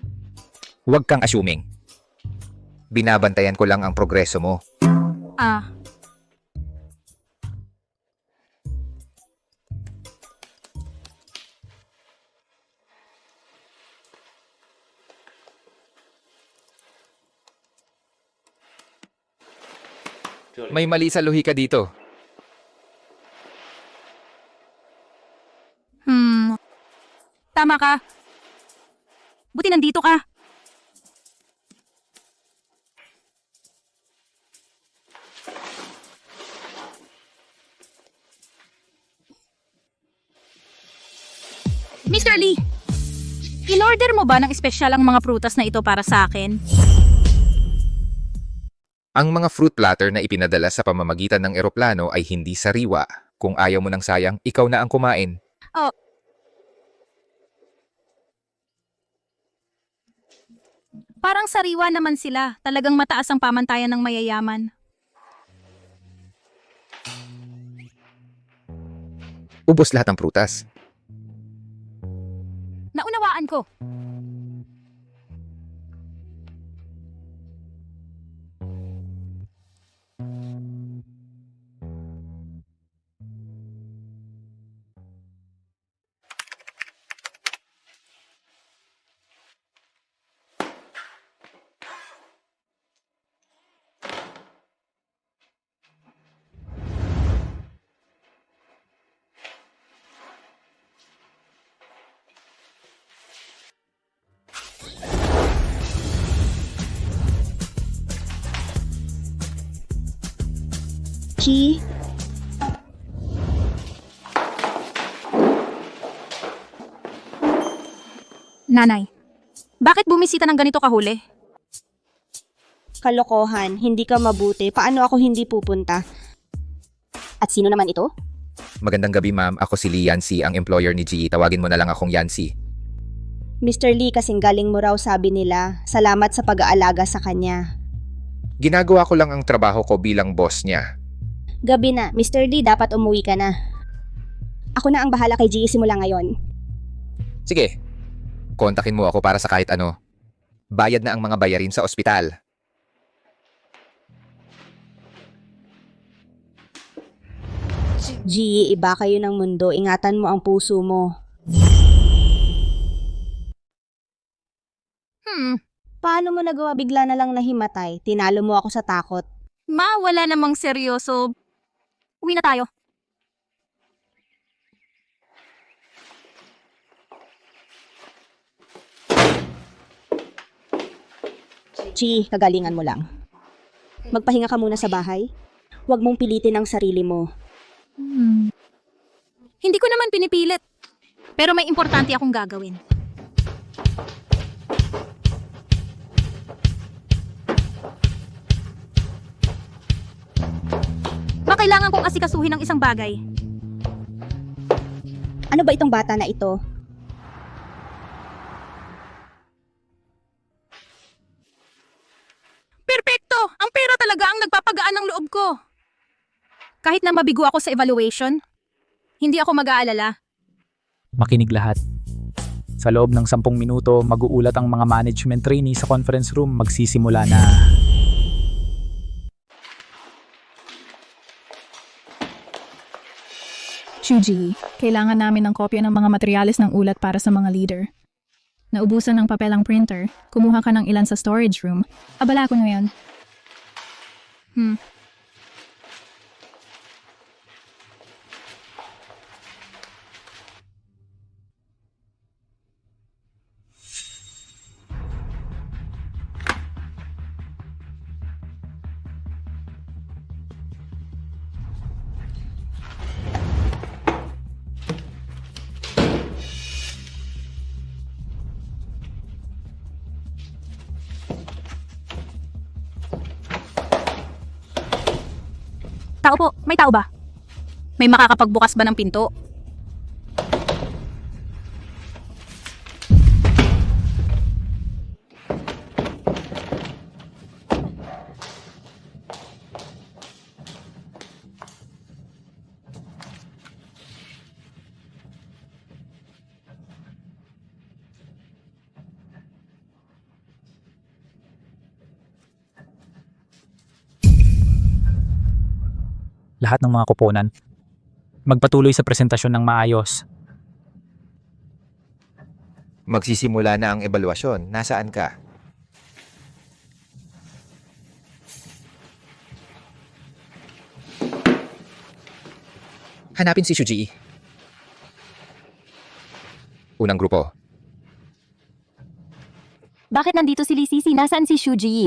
Huwag kang assuming. Binabantayan ko lang ang progreso mo. Ah, May mali sa lohika dito. tama ka. Buti nandito ka. Mr. Lee, in-order mo ba ng espesyal ang mga prutas na ito para sa akin? Ang mga fruit platter na ipinadala sa pamamagitan ng eroplano ay hindi sariwa. Kung ayaw mo ng sayang, ikaw na ang kumain. Oh. Parang sariwa naman sila. Talagang mataas ang pamantayan ng mayayaman. Ubos lahat ng prutas. Naunawaan ko. Chi? Nanay, bakit bumisita ng ganito kahuli? Kalokohan, hindi ka mabuti. Paano ako hindi pupunta? At sino naman ito? Magandang gabi, ma'am. Ako si Lee Yancy, ang employer ni GE. Tawagin mo na lang akong Yancy. Mr. Lee, kasing galing mo raw sabi nila. Salamat sa pag-aalaga sa kanya. Ginagawa ko lang ang trabaho ko bilang boss niya. Gabi na, Mr. Lee, dapat umuwi ka na. Ako na ang bahala kay GE simula ngayon. Sige, kontakin mo ako para sa kahit ano. Bayad na ang mga bayarin sa ospital. GE, iba kayo ng mundo. Ingatan mo ang puso mo. Paano mo nagawa bigla na lang nahimatay? Tinalo mo ako sa takot. Ma, wala namang seryoso. Uwi na tayo. Chi, kagalingan mo lang. Magpahinga ka muna sa bahay. Huwag mong pilitin ang sarili mo. Hindi ko naman pinipilit. Pero may importante akong gagawin. Kailangan kong asikasuhin ng isang bagay. Ano ba itong bata na ito? Perpekto! Ang pera talaga ang nagpapagaan ng loob ko. Kahit na mabigo ako sa evaluation, hindi ako mag-aalala. Makinig lahat. Sa loob ng 10 minuto, mag-uulat ang mga management trainee sa conference room. Magsisimula na. Chuji, kailangan namin ng kopya ng mga materyales ng ulat para sa mga leader. Naubusan ng papel ang printer, kumuha ka ng ilan sa storage room. Abala ko na yan. Tao po, may tao ba? May makakapagbukas ba ng pinto? Lahat ng mga koponan. Magpatuloy sa presentasyon ng maayos. Magsisimula na ang ebaluasyon. Nasaan ka? Hanapin si Shuji. Unang grupo. Bakit nandito si Lee Sisi? Nasaan si Shuji?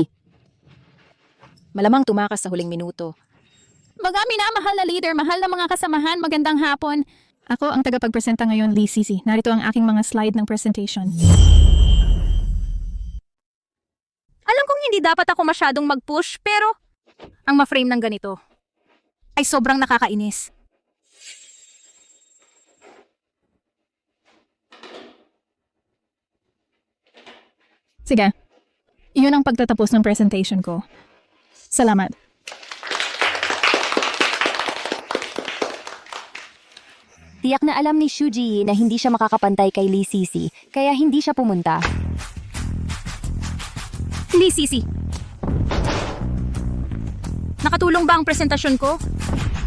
Malamang tumakas sa huling minuto. Magami na, mahal na leader, mahal na mga kasamahan, magandang hapon. Ako ang tagapagpresenta ngayon, Lee Sisi. Narito ang aking mga slide ng presentation. Alam kong hindi dapat ako masyadong mag-push, pero ang ma-frame ng ganito ay sobrang nakakainis. Sige, iyon ang pagtatapos ng presentation ko. Salamat. Tiyak na alam ni Shuji na hindi siya makakapantay kay Lee Sisi, kaya hindi siya pumunta. Lee Sisi, nakatulong ba ang presentasyon ko?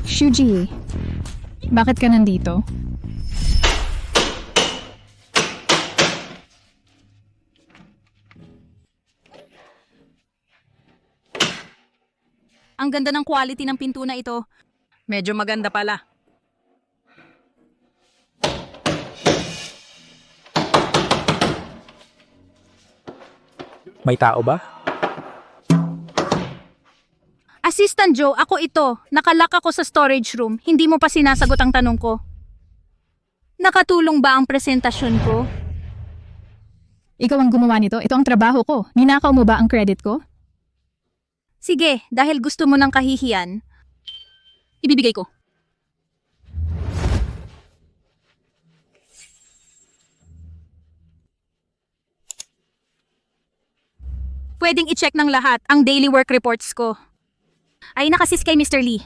Shuji, bakit ka nandito? Ang ganda ng quality ng pinto na ito. Medyo maganda pala. May tao ba? Assistant Joe, ako ito. Nakalak ako sa storage room. Hindi mo pa sinasagot ang tanong ko. Nakatulong ba ang presentasyon ko? Ikaw ang gumawa nito. Ito ang trabaho ko. Ninakaw mo ba ang credit ko? Sige, dahil gusto mo ng kahihiyan, ibibigay ko. pwedeng i-check ng lahat ang daily work reports ko. Ay nakasis kay Mr. Lee.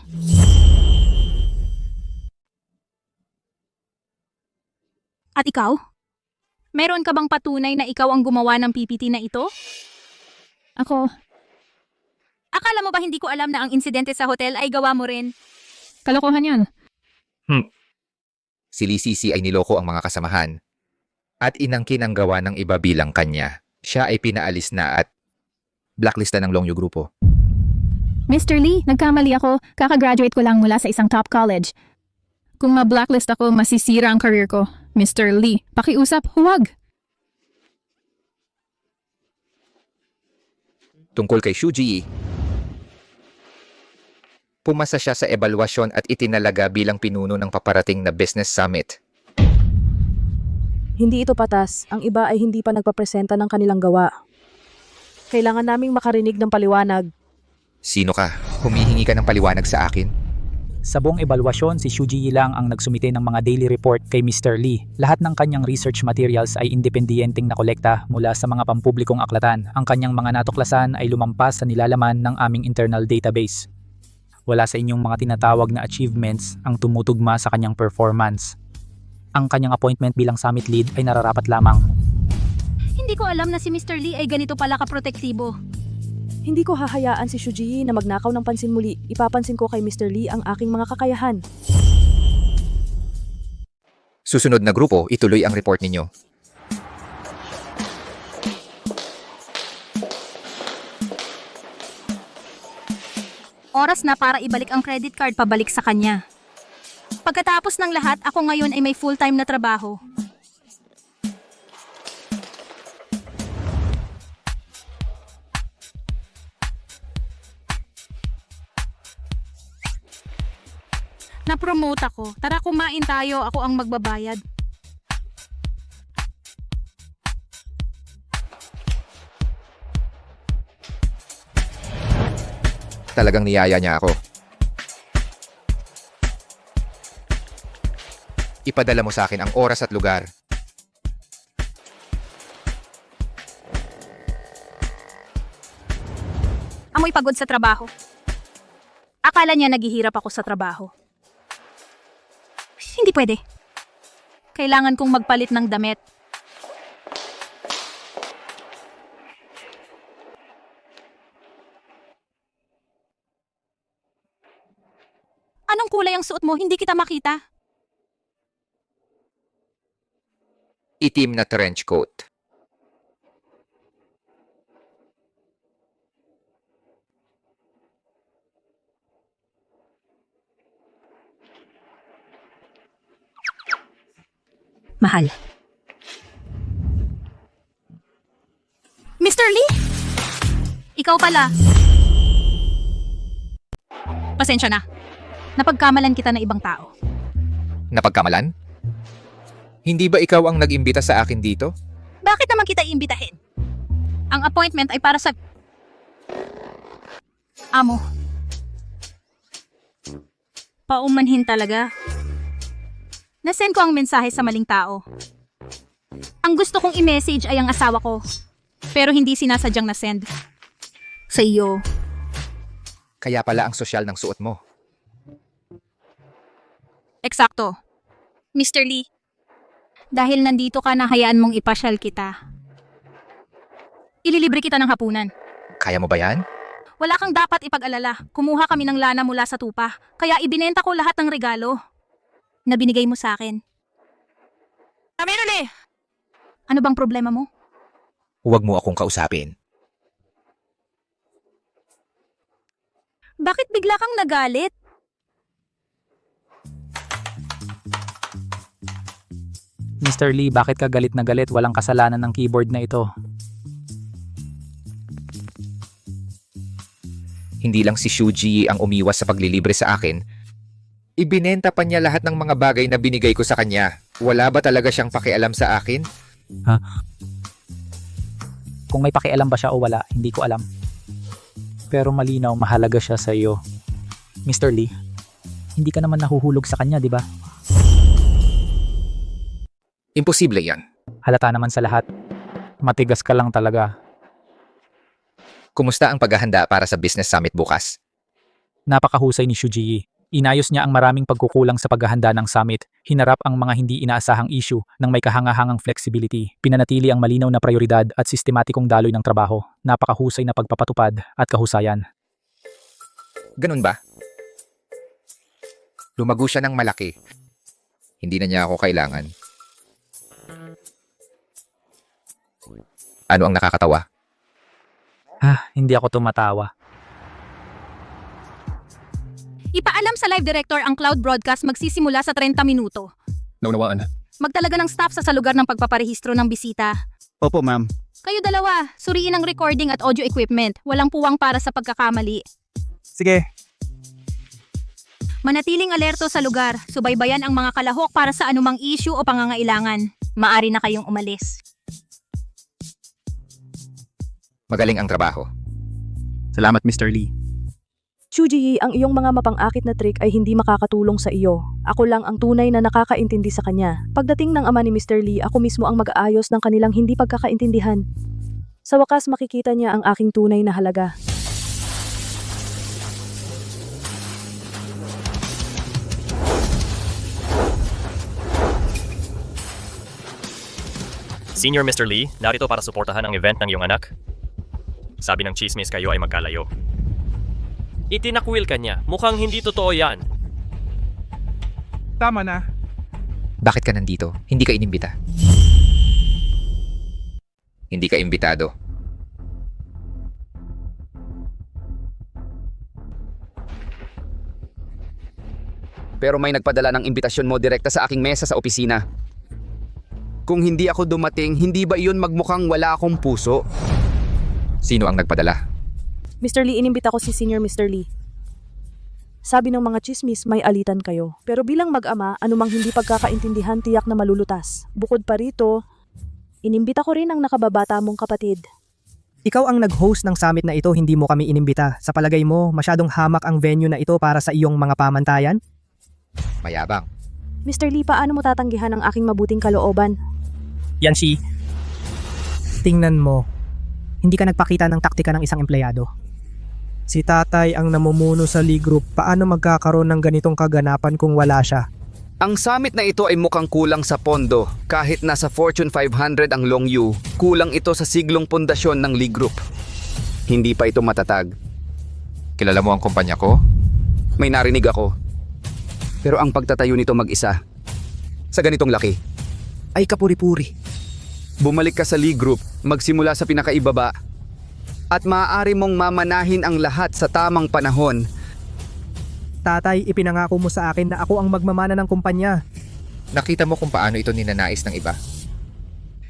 At ikaw? Meron ka bang patunay na ikaw ang gumawa ng PPT na ito? Ako, Akala mo ba hindi ko alam na ang insidente sa hotel ay gawa mo rin? kalokohan yan. Si Lee Sisi ay niloko ang mga kasamahan at inangkin ang gawa ng iba bilang kanya. Siya ay pinaalis na at blacklistan ng Longyu Grupo. Mr. Lee, nagkamali ako. Kakagraduate ko lang mula sa isang top college. Kung ma-blacklist ako, masisira ang career ko. Mr. Lee, pakiusap, huwag. Tungkol kay Shuji, pumasa siya sa ebalwasyon at itinalaga bilang pinuno ng paparating na business summit. Hindi ito patas. Ang iba ay hindi pa nagpapresenta ng kanilang gawa. Kailangan naming makarinig ng paliwanag. Sino ka? Humihingi ka ng paliwanag sa akin? Sa buong ebalwasyon, si Shuji lang ang nagsumite ng mga daily report kay Mr. Lee. Lahat ng kanyang research materials ay independiyenteng nakolekta mula sa mga pampublikong aklatan. Ang kanyang mga natuklasan ay lumampas sa nilalaman ng aming internal database. Wala sa inyong mga tinatawag na achievements ang tumutugma sa kanyang performance. Ang kanyang appointment bilang summit lead ay nararapat lamang. Hindi ko alam na si Mr. Lee ay ganito pala kaprotektibo. Hindi ko hahayaan si Shuji na magnakaw ng pansin muli. Ipapansin ko kay Mr. Lee ang aking mga kakayahan. Susunod na grupo, ituloy ang report ninyo. Oras na para ibalik ang credit card pabalik sa kanya. Pagkatapos ng lahat, ako ngayon ay may full-time na trabaho. Na-promote ako. Tara kumain tayo, ako ang magbabayad. Talagang niyaya niya ako. Ipadala mo sa akin ang oras at lugar. Amoy pagod sa trabaho. Akala niya naghihirap ako sa trabaho. Hindi pwede. Kailangan kong magpalit ng damit. Anong kulay ang suot mo? Hindi kita makita. Itim na trench coat. Mahal. Mr. Lee? Ikaw pala. Pasensya na. Napagkamalan kita ng ibang tao. Napagkamalan? Hindi ba ikaw ang nag-imbita sa akin dito? Bakit naman kita iimbitahin? Ang appointment ay para sa... Amo. Paumanhin talaga. Nasend ko ang mensahe sa maling tao. Ang gusto kong i-message ay ang asawa ko. Pero hindi sinasadyang nasend. Sa iyo. Kaya pala ang sosyal ng suot mo. Eksakto. Mr. Lee, dahil nandito ka na hayaan mong ipasyal kita. Ililibre kita ng hapunan. Kaya mo ba yan? Wala kang dapat ipag-alala. Kumuha kami ng lana mula sa tupa. Kaya ibinenta ko lahat ng regalo na binigay mo sa akin. Lee! Ano bang problema mo? Huwag mo akong kausapin. Bakit bigla kang nagalit? Mr. Lee, bakit ka galit na galit? Walang kasalanan ng keyboard na ito. Hindi lang si Shuji ang umiwas sa paglilibre sa akin. Ibinenta pa niya lahat ng mga bagay na binigay ko sa kanya. Wala ba talaga siyang pakialam sa akin? Ha? Kung may pakialam ba siya o wala, hindi ko alam. Pero malinaw, mahalaga siya sa iyo. Mr. Lee, hindi ka naman nahuhulog sa kanya, di ba? Imposible yan. Halata naman sa lahat. Matigas ka lang talaga. Kumusta ang paghahanda para sa business summit bukas? Napakahusay ni Shuji. Inayos niya ang maraming pagkukulang sa paghahanda ng summit, hinarap ang mga hindi inaasahang issue ng may kahangahangang flexibility, pinanatili ang malinaw na prioridad at sistematikong daloy ng trabaho, napakahusay na pagpapatupad at kahusayan. Ganun ba? Lumago siya ng malaki. Hindi na niya ako kailangan. Ano ang nakakatawa? Hindi ako tumatawa. Ipaalam sa live director ang cloud broadcast magsisimula sa 30 minuto. Naunawaan. Magtalaga ng staff sa lugar ng pagpaparehistro ng bisita. Opo, ma'am. Kayo dalawa, suriin ang recording at audio equipment. Walang puwang para sa pagkakamali. Sige, Manatiling alerto sa lugar. Subaybayan ang mga kalahok para sa anumang issue o pangangailangan. Maari na kayong umalis. Magaling ang trabaho. Salamat, Mr. Lee. Shuji, ang iyong mga mapang-akit na trick ay hindi makakatulong sa iyo. Ako lang ang tunay na nakakaintindi sa kanya. Pagdating ng ama ni Mr. Lee, ako mismo ang mag-aayos ng kanilang hindi pagkakaintindihan. Sa wakas makikita niya ang aking tunay na halaga. Senior Mr. Lee, narito para suportahan ang event ng iyong anak. Sabi ng chismis kayo ay magkalayo. Itinakwil ka niya. Mukhang hindi totoo yan. tama na. Bakit ka nandito? Hindi ka inimbita. Hindi ka imbitado. Pero may nagpadala ng imbitasyon mo direkta sa aking mesa sa opisina. Kung hindi ako dumating, hindi ba iyon magmukhang wala akong puso? Sino ang nagpadala? Mr. Lee, inimbita ko si Senior Mr. Lee. Sabi ng mga chismis, may alitan kayo. Pero bilang mag-ama, anumang hindi pagkakaintindihan tiyak na malulutas. Bukod pa rito, inimbita ko rin ang nakababata mong kapatid. Ikaw ang nag-host ng summit na ito, hindi mo kami inimbita. Sa palagay mo, masyadong hamak ang venue na ito para sa iyong mga pamantayan? Mayabang. Mr. Lee, paano mo tatanggihan ang aking mabuting kalooban? Yancy, tingnan mo. Hindi ka nagpakita ng taktika ng isang empleyado. Si tatay ang namumuno sa Lee Group. Paano magkakaroon ng ganitong kaganapan kung wala siya? Ang summit na ito ay mukhang kulang sa pondo. Kahit nasa Fortune 500 ang Long Yu, kulang ito sa siglong pundasyon ng Lee Group. Hindi pa ito matatag. Kilala mo ang kumpanya ko? May narinig ako. Pero ang pagtatayo nito mag-isa, sa ganitong laki, ay kapuri-puri. Bumalik ka sa Lee Group, magsimula sa pinakaibaba, at maaari mong mamanahin ang lahat sa tamang panahon. Tatay, ipinangako mo sa akin na ako ang magmamana ng kumpanya. Nakita mo kung paano ito ninanais ng iba.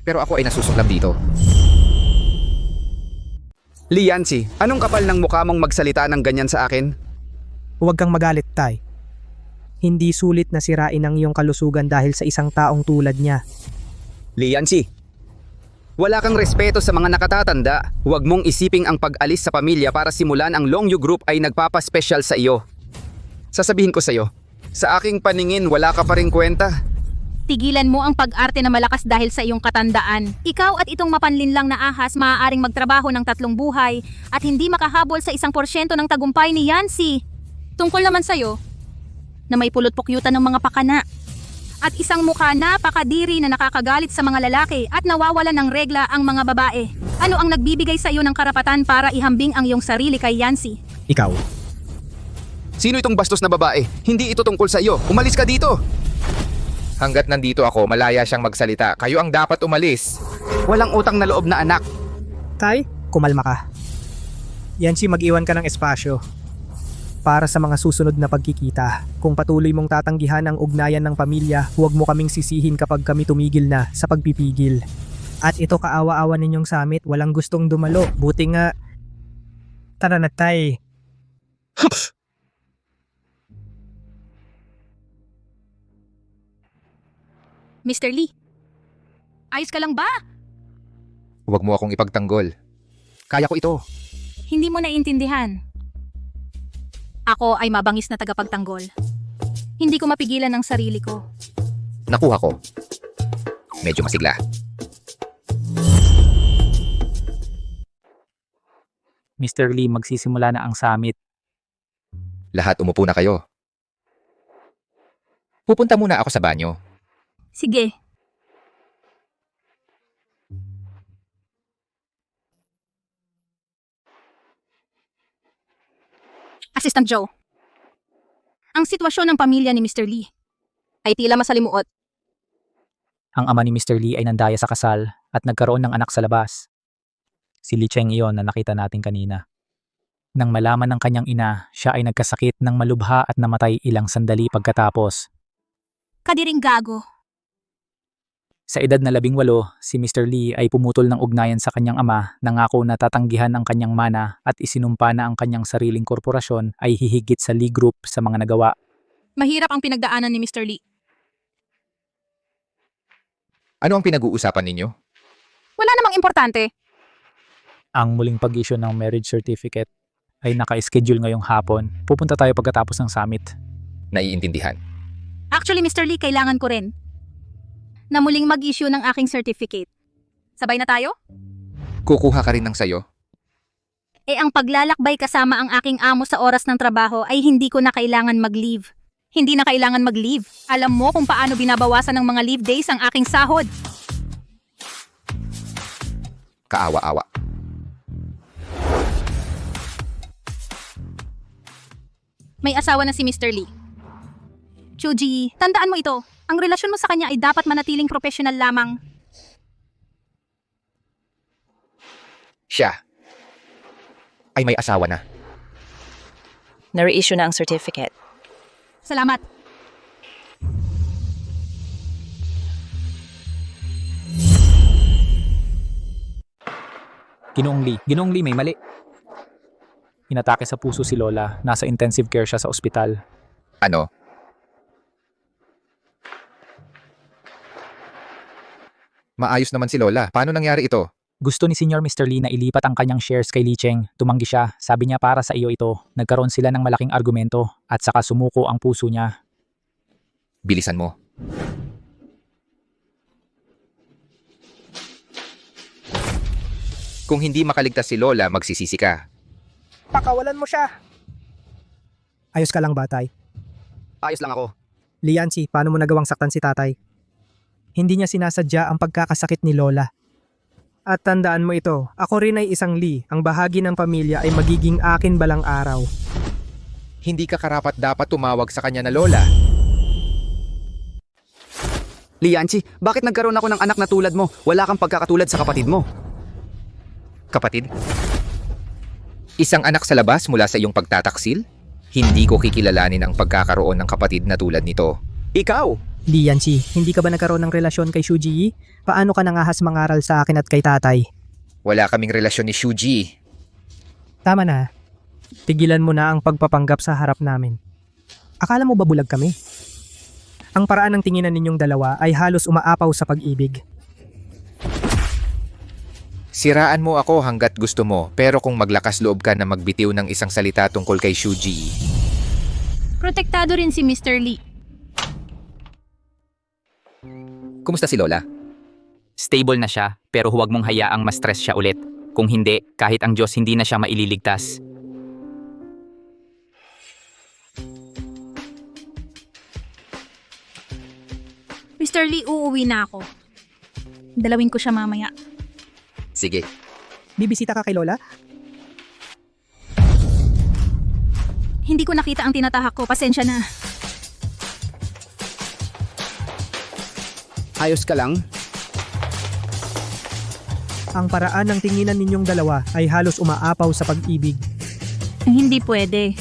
Pero ako ay nasusuklam dito. Lee Yancy, anong kapal ng mukha mong magsalita ng ganyan sa akin? Huwag kang magalit, tay. Hindi sulit na sirain ang iyong kalusugan dahil sa isang taong tulad niya. Lee Yancy, wala kang respeto sa mga nakatatanda. Huwag mong isiping ang pag-alis sa pamilya para simulan ang Long Yu Group ay nagpapaspesyal sa iyo. Sasabihin ko sa iyo, sa aking paningin wala ka pa ring kwenta. Tigilan mo ang pag-arte na malakas dahil sa iyong katandaan. Ikaw at itong mapanlinlang na ahas maaaring magtrabaho ng 3 buhay at hindi makahabol sa 1% ng tagumpay ni Yancy. Tungkol naman sa'yo, na may pulot-pukyutan ng mga pakana. At isang mukha napakadiri na nakakagalit sa mga lalaki at nawawalan ng regla ang mga babae. Ano ang nagbibigay sa iyo ng karapatan para ihambing ang iyong sarili kay Yancy? Ikaw. Sino itong bastos na babae? Hindi ito tungkol sa iyo. Umalis ka dito! Hanggat nandito ako, malaya siyang magsalita. Kayo ang dapat umalis. Walang utang na loob na anak. Tay, kumalma ka. Yancy, mag-iwan ka ng espasyo. Para sa mga susunod na pagkikita, kung patuloy mong tatanggihan ang ugnayan ng pamilya, huwag mo kaming sisihin kapag kami tumigil na sa pagpipigil. At ito kaawa-awa ninyong summit, walang gustong dumalo. Buti nga, tara na tay. Mr. Lee, ayos ka lang ba? Huwag mo akong ipagtanggol. Kaya ko ito. Hindi mo naiintindihan. Ako ay mabangis na tagapagtanggol. Hindi ko mapigilan ang sarili ko. Nakuha ko. Medyo masigla. Mr. Lee, magsisimula na ang summit. Lahat umupo na kayo. Pupunta muna ako sa banyo. Sige. Assistant Joe. Ang sitwasyon ng pamilya ni Mr. Lee ay tila masalimuot. Ang ama ni Mr. Lee ay nandaya sa kasal at nagkaroon ng anak sa labas. Si Lee Cheng iyon na nakita natin kanina. Nang malaman ng kanyang ina, siya ay nagkasakit ng malubha at namatay ilang sandali pagkatapos. Kadiring gago. Sa edad na 18, si Mr. Lee ay pumutol ng ugnayan sa kanyang ama, nangako na tatanggihan ang kanyang mana at isinumpa na ang kanyang sariling korporasyon ay hihigit sa Lee Group sa mga nagawa. Mahirap ang pinagdaanan ni Mr. Lee. Ano ang pinag-uusapan ninyo? Wala namang importante. Ang muling pag-issue ng marriage certificate ay naka-schedule ngayong hapon. Pupunta tayo pagkatapos ng summit. Naiintindihan. Actually, Mr. Lee, kailangan ko rin na muling mag-issue ng aking certificate. Sabay na tayo? Kukuha ka rin ng sayo? Ang paglalakbay kasama ang aking amo sa oras ng trabaho ay hindi ko na kailangan mag-leave. Hindi na kailangan mag-leave. Alam mo kung paano binabawasan ng mga leave days ang aking sahod. Kaawa-awa. May asawa na si Mr. Lee. Chuji, tandaan mo ito. Ang relasyon mo sa kanya ay dapat manatiling professional lamang. Siya ay may asawa na. Na-reissue na ang certificate. Salamat. Ginoong Lee, may mali. Inatake sa puso si Lola. Nasa intensive care siya sa ospital. Ano? Maayos naman si Lola. Paano nangyari ito? Gusto ni Senior Mr. Lee na ilipat ang kanyang shares kay Lee Cheng. Tumanggi siya. Sabi niya para sa iyo ito. Nagkaroon sila ng malaking argumento at saka sumuko ang puso niya. Bilisan mo. Kung hindi makaligtas si Lola, magsisisi ka. Pakawalan mo siya. Ayos ka lang, batay. Ayos lang ako. Liansi, paano mo nagawang saktan si tatay? Hindi niya sinasadya ang pagkakasakit ni Lola. At tandaan mo ito, ako rin ay isang Lee. Ang bahagi ng pamilya ay magiging akin balang araw. Hindi ka karapat dapat tumawag sa kanya na Lola. Lianchi, bakit nagkaroon ako ng anak na tulad mo? Wala kang pagkakatulad sa kapatid mo. Kapatid? Isang anak sa labas mula sa iyong pagtataksil? Hindi ko kikilalanin ang pagkakaroon ng kapatid na tulad nito. Ikaw! Lianchi, hindi ka ba nagkaroon ng relasyon kay Shuji? Paano ka nangahas mangaral sa akin at kay tatay? Wala kaming relasyon ni Shuji. Tama na. Tigilan mo na ang pagpapanggap sa harap namin. Akala mo ba bulag kami? Ang paraan ng tinginan ninyong dalawa ay halos umaapaw sa pag-ibig. Siraan mo ako hanggat gusto mo, pero kung maglakas loob ka na magbitiw ng isang salita tungkol kay Shuji. Protektado rin si Mr. Lee. Kumusta si Lola? Stable na siya, pero huwag mong hayaang ma-stress siya ulit. Kung hindi, kahit ang Diyos hindi na siya maililigtas. Mr. Lee, uuwi na ako. Dalawin ko siya mamaya. Sige. Bibisita ka kay Lola? Hindi ko nakita ang tinatahak ko. Pasensya na. Ayos ka lang? Ang paraan ng tinginan ninyong dalawa ay halos umaapaw sa pag-ibig. Hindi pwede.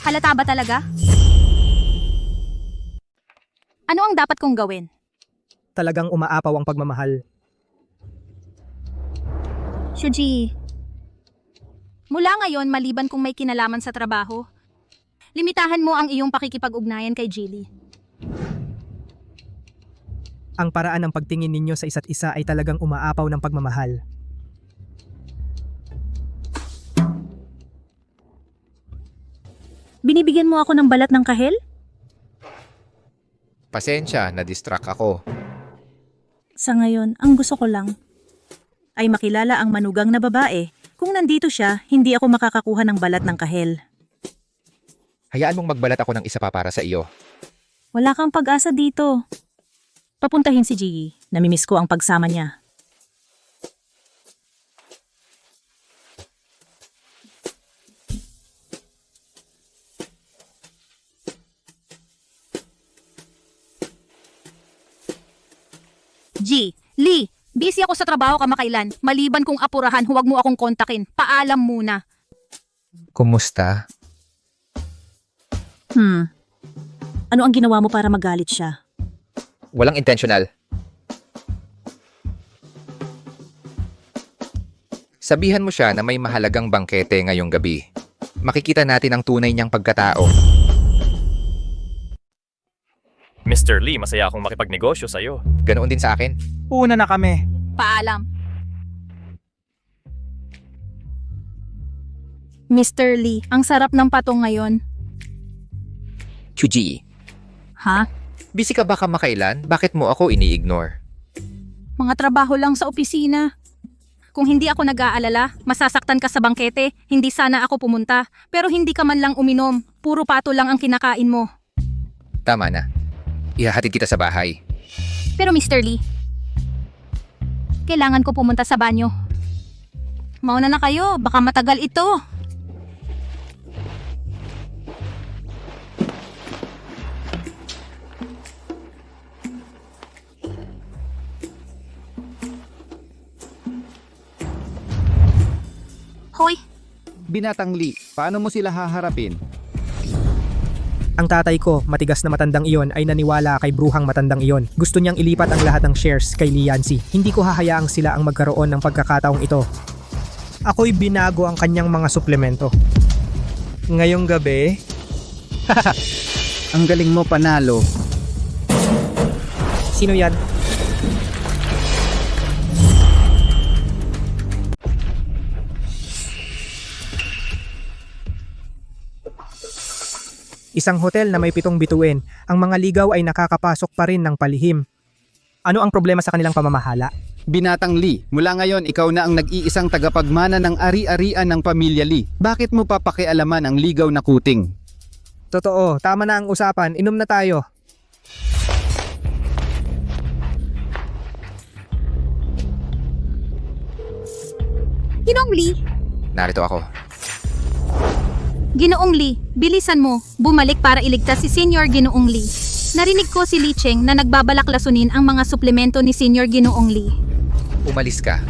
Halata ba talaga? Ano ang dapat kong gawin? Talagang umaapaw ang pagmamahal. Shuji, mula ngayon maliban kung may kinalaman sa trabaho, limitahan mo ang iyong pakikipag-ugnayan kay Jilly. Ang paraan ng pagtingin ninyo sa isa't isa ay talagang umaapaw ng pagmamahal. Binibigyan mo ako ng balat ng kahel? Pasensya, na-distract ako. Sa ngayon, ang gusto ko lang ay makilala ang manugang na babae Kung nandito siya, hindi ako makakakuha ng balat ng kahel. Hayaan mong magbalat ako ng isa pa para sa iyo. Wala kang pag-asa dito. Papuntahin si Gigi. Namimiss ko ang pagsama niya. G, Lee, busy ako sa trabaho kamakailan. Maliban kung apurahan, huwag mo akong kontakin. Paalam muna. Kumusta? Ano ang ginawa mo para magalit siya? Walang intentional. Sabihan mo siya na may mahalagang bangkete ngayong gabi. Makikita natin ang tunay niyang pagkatao. Mr. Lee, masaya akong makipagnegosyo sa'yo. Ganoon din sa akin. Una na kami. Paalam. Mr. Lee, ang sarap ng patong ngayon. Chuji, Ha? busy ka ba kamakailan? Bakit mo ako ini-ignore? Mga trabaho lang sa opisina. Kung hindi ako nag-aalala, masasaktan ka sa bangkete, hindi sana ako pumunta. Pero hindi ka man lang uminom, puro pato lang ang kinakain mo. Tama na. Ihahatid kita sa bahay. Pero Mr. Lee, kailangan ko pumunta sa banyo. Mauna na kayo, baka matagal ito. Hoy, Binatang Lee, paano mo sila haharapin? Ang tatay ko, matigas na matandang iyon, ay naniwala kay bruhang matandang iyon. Gusto niyang ilipat ang lahat ng shares kay Lee Yancy. Hindi ko hahayaang sila ang magkaroon ng pagkakataong ito. Ako'y binago ang kanyang mga suplemento. Ngayong gabi, Ang galing mo panalo. sino yan? Isang hotel na may 7 bituin, ang mga ligaw ay nakakapasok pa rin ng palihim. Ano ang problema sa kanilang pamamahala? Binatang Lee, mula ngayon ikaw na ang nag-iisang tagapagmana ng ari-arian ng pamilya Lee. Bakit mo papakialaman ang ligaw na kuting? Totoo, tama na ang usapan, inom na tayo. Ginoong Lee, Narito ako. Ginoong Lee, bilisan mo, bumalik para iligtas si Senior Ginoong Lee. Narinig ko si Lee Cheng na nagbabalak lasunin ang mga suplemento ni Senior Ginoong Lee. Umalis ka.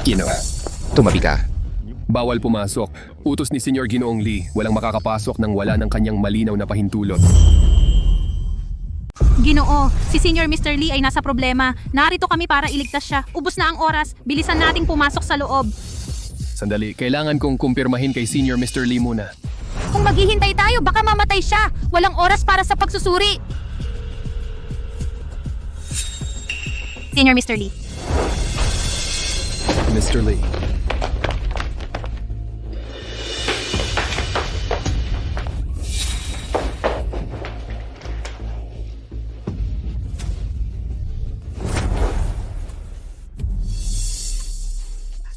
Ginoa. Tumabi ka. Bawal pumasok. Utos ni Senior Ginoong Lee, walang makakapasok nang wala ng kanyang malinaw na pahintulot. Ginoo, si Senior Mr. Lee ay nasa problema. Narito kami para iligtas siya. Ubus na ang oras. Bilisan nating pumasok sa loob. Sandali, kailangan kong kumpirmahin kay Senior Mr. Lee muna. Kung maghihintay tayo, baka mamatay siya. Walang oras para sa pagsusuri. Senior Mr. Lee. Mr. Lee.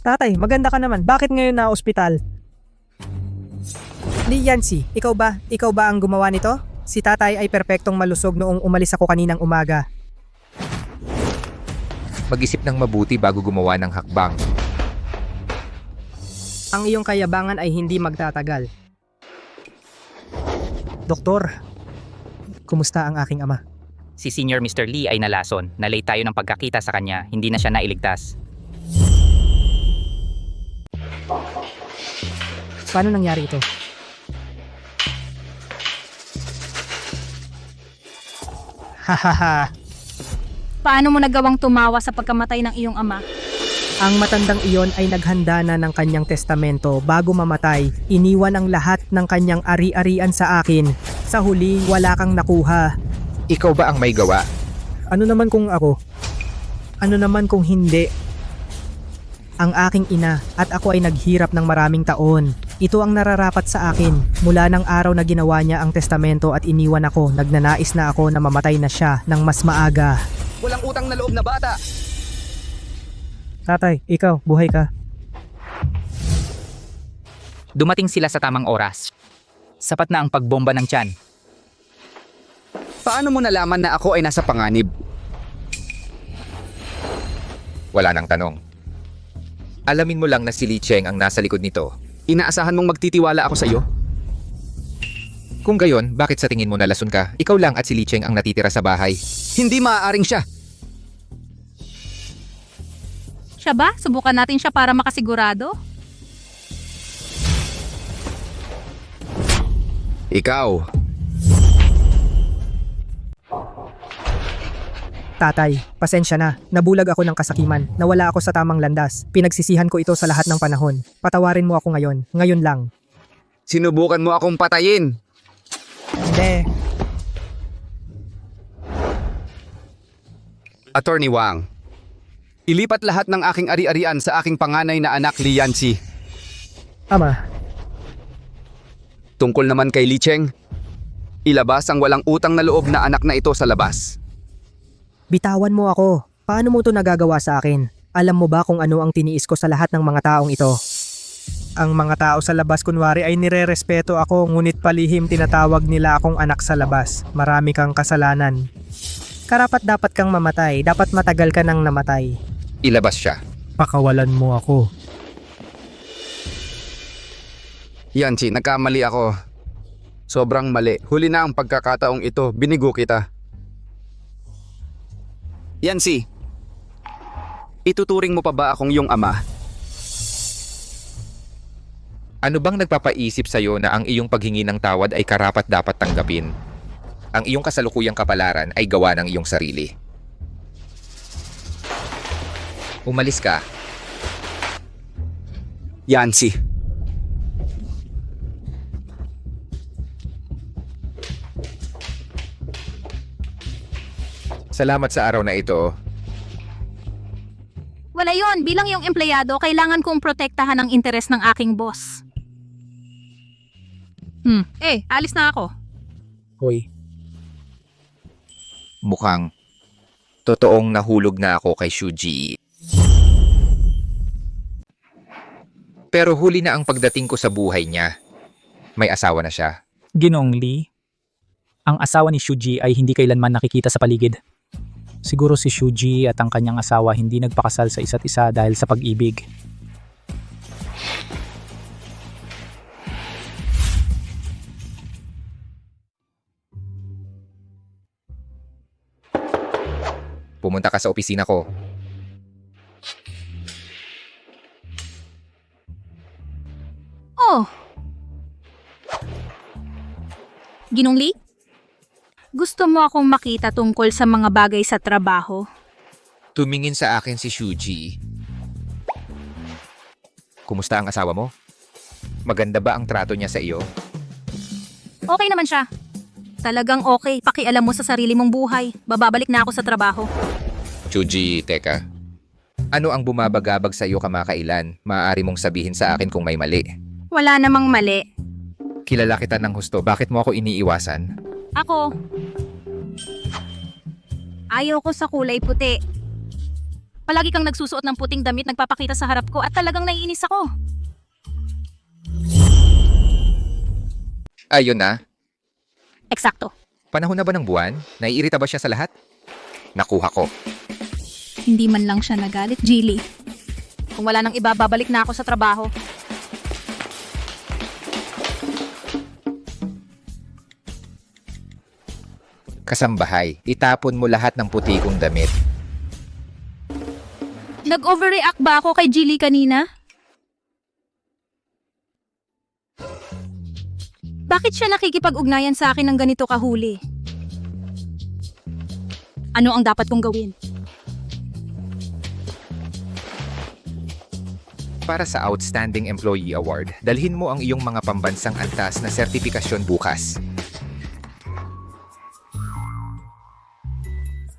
Tatay, maganda ka naman. Bakit ngayon na ospital? Lee Yancy, ikaw ba? Ikaw ba ang gumawa nito? Si tatay ay perpektong malusog noong umalis ako kaninang umaga. Mag-isip ng mabuti bago gumawa ng hakbang. Ang iyong kayabangan ay hindi magtatagal. Doktor, kumusta ang aking ama? Si Senior Mr. Lee ay nalason. Nalate tayo ng pagkakita sa kanya. Hindi na siya nailigtas. Paano nangyari ito? Hahaha. Paano mo nagawang tumawa sa pagkamatay ng iyong ama? Ang matandang iyon ay naghanda na ng kanyang testamento bago mamatay. Iniwan ang lahat ng kanyang ari-arian sa akin. Sa huli, wala kang nakuha. Ikaw ba ang may gawa? Ano naman kung ako? Ano naman kung hindi? Ang aking ina at ako ay naghirap ng maraming taon. Ito ang nararapat sa akin. Mula ng araw na ginawa niya ang testamento at iniwan ako, nagnanais na ako na mamatay na siya ng mas maaga. Walang utang na loob na bata! Tatay, ikaw, buhay ka. Dumating sila sa tamang oras. Sapat na ang pagbomba ng tiyan. Paano mo nalaman na ako ay nasa panganib? Wala nang tanong. Alamin mo lang na si Li Cheng ang nasa likod nito. Inaasahan mong magtitiwala ako sa iyo? Kung gayon, bakit sa tingin mo nalason ka? Ikaw lang at si Li Cheng ang natitira sa bahay. Hindi maaaring siya. Siya ba? Subukan natin siya para makasigurado. Ikaw. Tatay, pasensya na. Nabulag ako ng kasakiman. Nawala ako sa tamang landas. Pinagsisihan ko ito sa lahat ng panahon. Patawarin mo ako ngayon. Ngayon lang. Sinubukan mo akong patayin. Hindi. Attorney Wang, ilipat lahat ng aking ari-arian sa aking panganay na anak Li Yanxi. Ama, Tungkol naman kay Li Cheng, ilabas ang walang utang na loob na anak na ito sa labas. bitawan mo ako. Paano mo to nagagawa sa akin? Alam mo ba kung ano ang tiniis ko sa lahat ng mga taong ito? Ang mga tao sa labas kunwari ay nire-respeto ako, ngunit palihim tinatawag nila akong anak sa labas. Marami kang kasalanan. Karapat dapat kang mamatay. Dapat matagal ka nang namatay. Ilabas siya. Pakawalan mo ako. Yanxi, nagkamali ako. Sobrang mali. Huli na ang pagkakataong ito. Binigo kita. Yanxi, ituturing mo pa ba akong iyong ama? Ano bang nagpapaisip sa'yo na ang iyong paghingi ng tawad ay karapat dapat tanggapin? Ang iyong kasalukuyang kapalaran ay gawa ng iyong sarili. Umalis ka. Yanxi. Salamat sa araw na ito. Wala yon. Bilang yung empleyado, kailangan kong protektahan ang interes ng aking boss. Alis na ako. Hoy, Mukhang totoong nahulog na ako kay Shuji. Pero huli na ang pagdating ko sa buhay niya. May asawa na siya. Ginoong Lee, ang asawa ni Shuji ay hindi kailanman nakikita sa paligid. Siguro si Shuji at ang kanyang asawa hindi nagpakasal sa isa't isa dahil sa pag-ibig. Pumunta ka sa opisina ko. Oh! Ginong Lee? Gusto mo akong makita tungkol sa mga bagay sa trabaho? Tumingin sa akin si Shuji. Kumusta ang asawa mo? Maganda ba ang trato niya sa iyo? Okay naman siya. Talagang okay. Pakialam mo sa sarili mong buhay. Bababalik na ako sa trabaho. Shuji, teka. Ano ang bumabagabag sa iyo kamakailan? Maaari mong sabihin sa akin kung may mali. Wala namang mali. Kilala kita ng husto. Bakit mo ako iniiwasan? Ako. Ayaw ko sa kulay puti. Palagi kang nagsusuot ng puting damit, nagpapakita sa harap ko at talagang naiinis ako. Ayun na. Eksakto. Panahon na ba ng buwan? Naiirita ba siya sa lahat? Nakuha ko. Hindi man lang siya nagalit, Jilly. Kung wala nang iba, babalik na ako sa trabaho. Kasambahay, itapon mo lahat ng puti kong damit. Nag-overreact ba ako kay Jilly kanina? Bakit siya nakikipag-ugnayan sa akin ng ganito kahuli? Ano ang dapat kong gawin? Para sa Outstanding Employee Award, dalhin mo ang iyong mga pambansang antas na sertipikasyon bukas.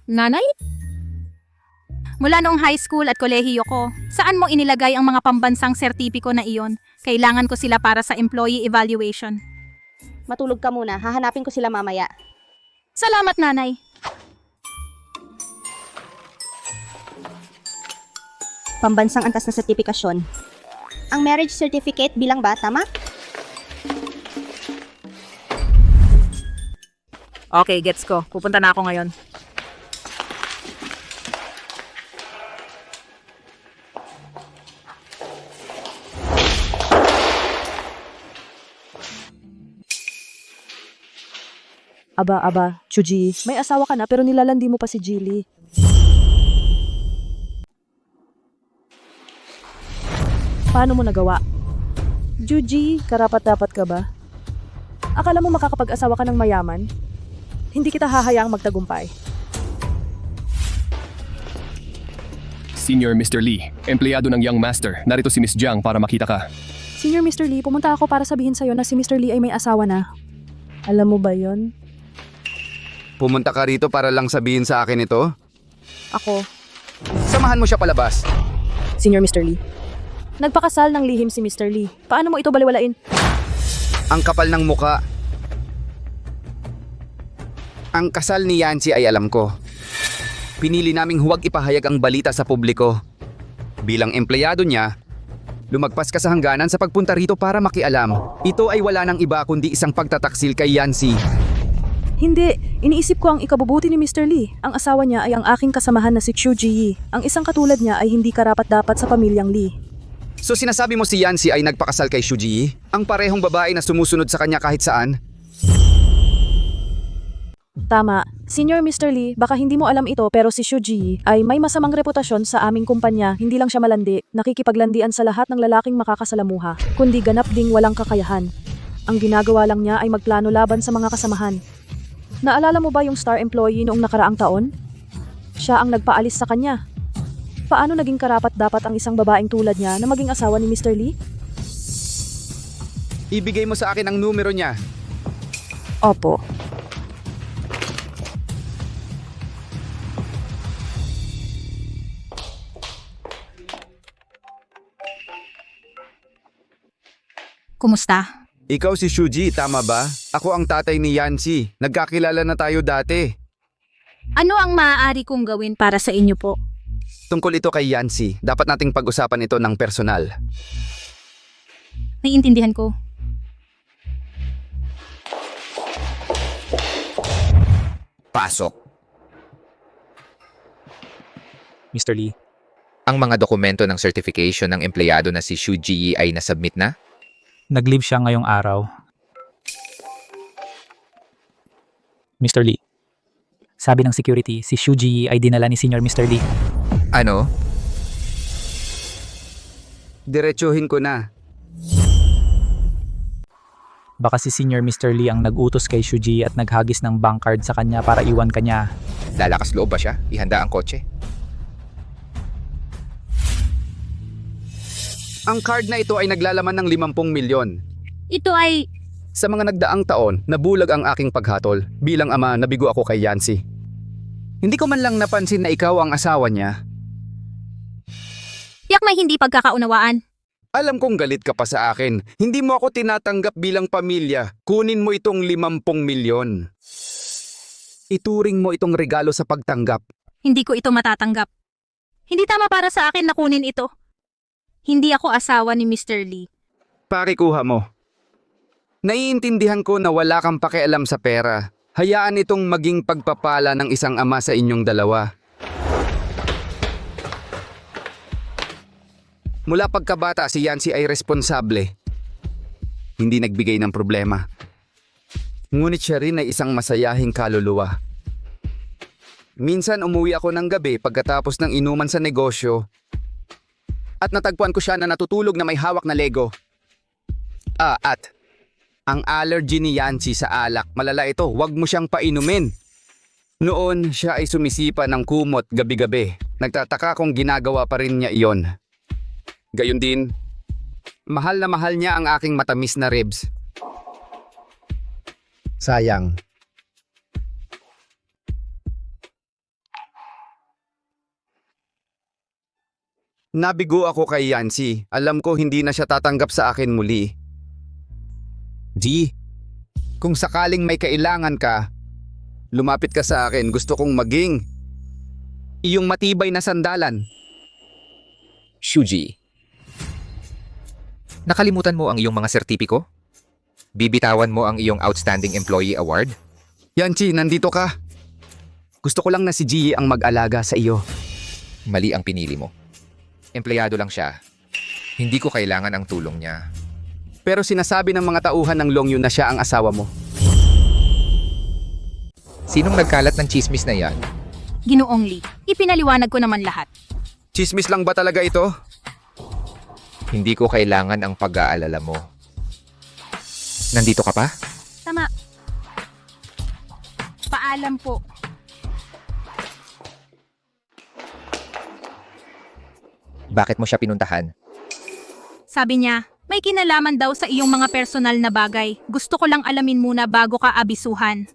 Nanay? Mula noong high school at kolehiyo ko, saan mo inilagay ang mga pambansang sertipiko na iyon? Kailangan ko sila para sa employee evaluation. Matulog ka muna, hahanapin ko sila mamaya. Salamat, nanay. Pambansang antas na sertipikasyon. Ang marriage certificate bilang ba, tama? Okay, gets ko. Pupunta na ako ngayon. Aba, Chuji, may asawa ka na pero nilalandi mo pa si Jilly. Paano mo nagawa? Juji, karapat-dapat ka ba? Akala mo makakapag-asawa ka ng mayaman? Hindi kita hahayaang magtagumpay. Senior Mr. Lee, empleyado ng Young Master. Narito si Miss Jiang para makita ka. Senior Mr. Lee, pumunta ako para sabihin sa'yo na si Mr. Lee ay may asawa na. Alam mo ba yon? Pumunta ka rito para lang sabihin sa akin ito? Ako. Samahan mo siya palabas. Senior Mr. Lee. Nagpakasal ng lihim si Mr. Lee. Paano mo ito baliwalain? Ang kapal ng muka. Ang kasal ni Yancy ay alam ko. Pinili naming huwag ipahayag ang balita sa publiko. Bilang empleyado niya, lumagpas ka sa hangganan sa pagpunta rito para makialam. Ito ay wala nang iba kundi isang pagtataksil kay Yancy. Hindi, iniisip ko ang ikabubuti ni Mr. Lee. Ang asawa niya ay ang aking kasamahan na si Chu Ji. Ang isang katulad niya ay hindi karapat-dapat sa pamilyang Lee. So sinasabi mo si Yancy ay nagpakasal kay Shuji? Ang parehong babae na sumusunod sa kanya kahit saan? Tama. Senior Mr. Lee, baka hindi mo alam ito pero si Shuji ay may masamang reputasyon sa aming kumpanya. Hindi lang siya malandi, nakikipaglandian sa lahat ng lalaking makakasalamuha, kundi ganap ding walang kakayahan. Ang ginagawa lang niya ay magplano laban sa mga kasamahan. Naalala mo ba yung star employee noong nakaraang taon? Siya ang nagpaalis sa kanya. Paano naging karapat-dapat ang isang babaeng tulad niya na maging asawa ni Mr. Lee? Ibigay mo sa akin ang numero niya. Opo. Kumusta? Ikaw si Shuji, tama ba? Ako ang tatay ni Yancy. Nagkakilala na tayo dati. Ano ang maaari kong gawin para sa inyo po? Tungkol ito kay Yancy, dapat nating pag-usapan ito ng personal. Naiintindihan ko. Pasok. Mr. Lee, Ang mga dokumento ng certification ng empleyado na si Shu Ji ay nasubmit na? nag-leave siya ngayong araw. Mr. Lee, sabi ng security, si Shuji ay dinala ni Senior Mr. Lee. Ano? Diretsuhin ko na. Baka si Senior Mr. Lee ang nag-utos kay Shuji at naghagis ng bank card sa kanya para iwan kanya. Lalakas loob ba siya? Ihanda ang kotse? Ang card na ito ay naglalaman ng 50 milyon. Ito ay... Sa mga nagdaang taon, nabulag ang aking paghatol. Bilang ama, nabigo ako kay Yancy. Hindi ko man lang napansin na ikaw ang asawa niya. Yak may hindi pagkakaunawaan. Alam kong galit ka pa sa akin. Hindi mo ako tinatanggap bilang pamilya. Kunin mo itong 50 milyon. Ituring mo itong regalo sa pagtanggap. Hindi ko ito matatanggap. Hindi tama para sa akin na kunin ito. Hindi ako asawa ni Mr. Lee. Pakikuha mo. Naiintindihan ko na wala kang pakialam sa pera. Hayaan itong maging pagpapala ng isang ama sa inyong dalawa. Mula pagkabata, si Yancy ay responsable. Hindi nagbigay ng problema. Ngunit siya rin ay isang masayahing kaluluwa. Minsan umuwi ako ng gabi pagkatapos ng inuman sa negosyo at natagpuan ko siya na natutulog na may hawak na Lego. At ang allergy ni Yancy sa alak, malala ito, wag mo siyang painumin. Noon, siya ay sumisipa ng kumot gabi-gabi. Nagtataka kung ginagawa pa rin niya iyon. Gayon din, mahal na mahal niya ang aking matamis na ribs. Sayang. Nabigo ako kay Yancy. Alam ko hindi na siya tatanggap sa akin muli. G, kung sakaling may kailangan ka, lumapit ka sa akin. Gusto kong maging iyong matibay na sandalan. Shuji, nakalimutan mo ang iyong mga sertipiko? Bibitawan mo ang iyong Outstanding Employee Award? Yancy, nandito ka. Gusto ko lang na si G ang mag-alaga sa iyo. Mali ang pinili mo. Empleyado lang siya. Hindi ko kailangan ang tulong niya. Pero sinasabi ng mga tauhan ng Longyu na siya ang asawa mo. Sinong nagkalat ng chismis na yan? Ginoong Lee, ipinaliwanag ko naman lahat. Chismis lang ba talaga ito? Hindi ko kailangan ang pag-aalala mo. Nandito ka pa? Tama. Paalam po. Bakit mo siya pinuntahan? Sabi niya, may kinalaman daw sa iyong mga personal na bagay. Gusto ko lang alamin muna bago ka abisuhan.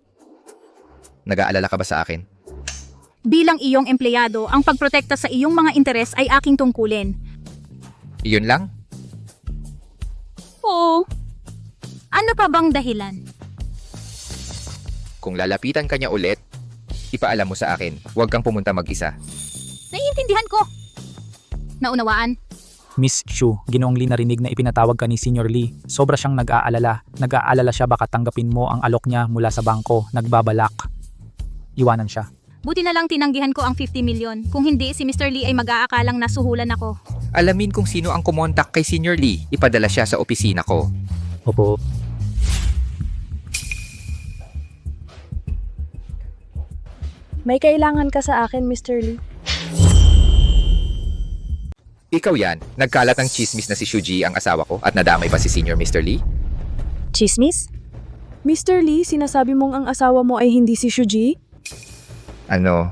Nag-aalala ka ba sa akin? Bilang iyong empleyado, ang pagprotekta sa iyong mga interes ay aking tungkulin. Iyon lang? Oo. Ano pa bang dahilan? Kung lalapitan ka niya ulit, ipaalam mo sa akin. Huwag kang pumunta mag-isa. Naiintindihan ko. Naunawaan? Miss Shu, Ginoong Lee narinig na ipinatawag ka ni Senior Lee. Sobra siyang nag-aalala. Nag-aalala siya baka tanggapin mo ang alok niya mula sa bangko. Nagbabalak. Iwanan siya. Buti na lang tinanggihan ko ang 50 million. Kung hindi, si Mr. Lee ay mag-aakalang nasuhulan ako. Alamin kung sino ang kumontak kay Senior Lee. Ipadala siya sa opisina ko. Opo. May kailangan ka sa akin, Mr. Lee. Ikaw yan. Nagkalat ang chismis na si Shuji ang asawa ko at nadamay pa si Senior Mr. Lee? Chismis? Mr. Lee, sinasabi mong ang asawa mo ay hindi si Shuji? Ano?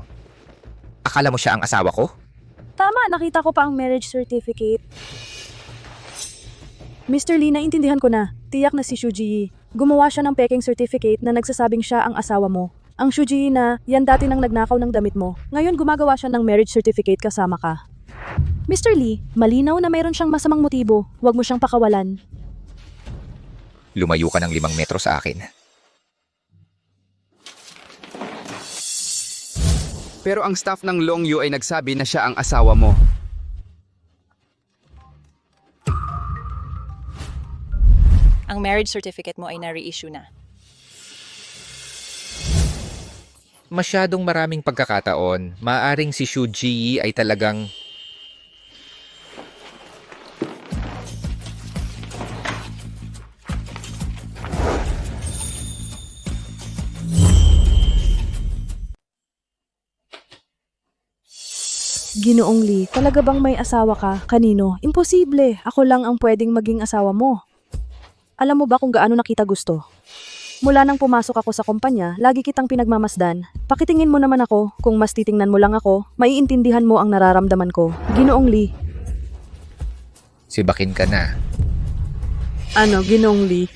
Akala mo siya ang asawa ko? Tama, nakita ko pa ang marriage certificate. Mr. Lee, naintindihan ko na. Tiyak na si Shuji. Gumawa siya ng peking certificate na nagsasabing siya ang asawa mo. Ang Shuji na yan dati nang nagnakaw ng damit mo. Ngayon gumagawa siya ng marriage certificate kasama ka. Mr. Lee, malinaw na mayroon siyang masamang motibo. Huwag mo siyang pakawalan. Lumayo ka ng 5 metro sa akin. Pero ang staff ng Longyu ay nagsabi na siya ang asawa mo. Ang marriage certificate mo ay na-reissue na. Masyadong maraming pagkakataon. Maaring si Shuji ay talagang... Ginoong Lee, talaga bang may asawa ka? Kanino? Imposible. Ako lang ang pwedeng maging asawa mo. Alam mo ba kung gaano nakita gusto? Mula nang pumasok ako sa kumpanya, lagi kitang pinagmamasdan. Pakitingin mo naman ako, kung mas titingnan mo lang ako, maiintindihan mo ang nararamdaman ko. Ginoong Lee. Sibakin ka na. Ano, Ginoong Lee?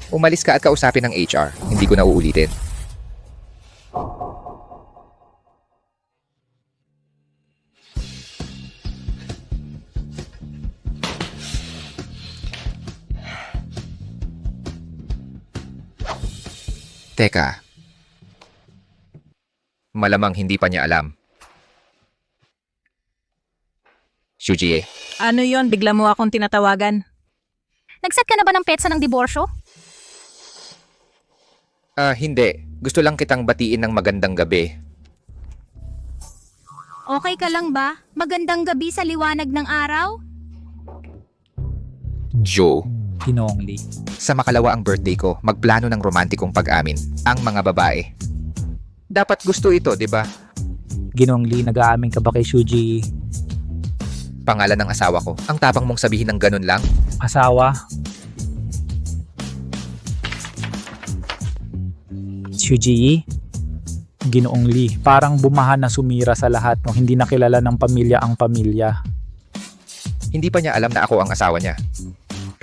Umalis ka at kausapin ng HR. Hindi ko na uulitin. Teka. Malamang hindi pa niya alam. Shuji, Ano yon? Bigla mo akong tinatawagan. Nagset ka na ba ng petsa ng diborsyo? hindi. Gusto lang kitang batiin ng magandang gabi. Okay ka lang ba? Magandang gabi sa liwanag ng araw? Joe. Ginoong Lee. Sa makalawa ang birthday ko, magplano ng romantikong pag-amin. Ang mga babae. Dapat gusto ito, di ba? Ginoong Lee, nag-aamin ka ba kay Shuji? Pangalan ng asawa ko. Ang tapang mong sabihin ng ganun lang. Asawa? Shuji? Ginoong Lee, parang bumahan na sumira sa lahat nung hindi nakilala ng pamilya ang pamilya. Hindi pa niya alam na ako ang asawa niya.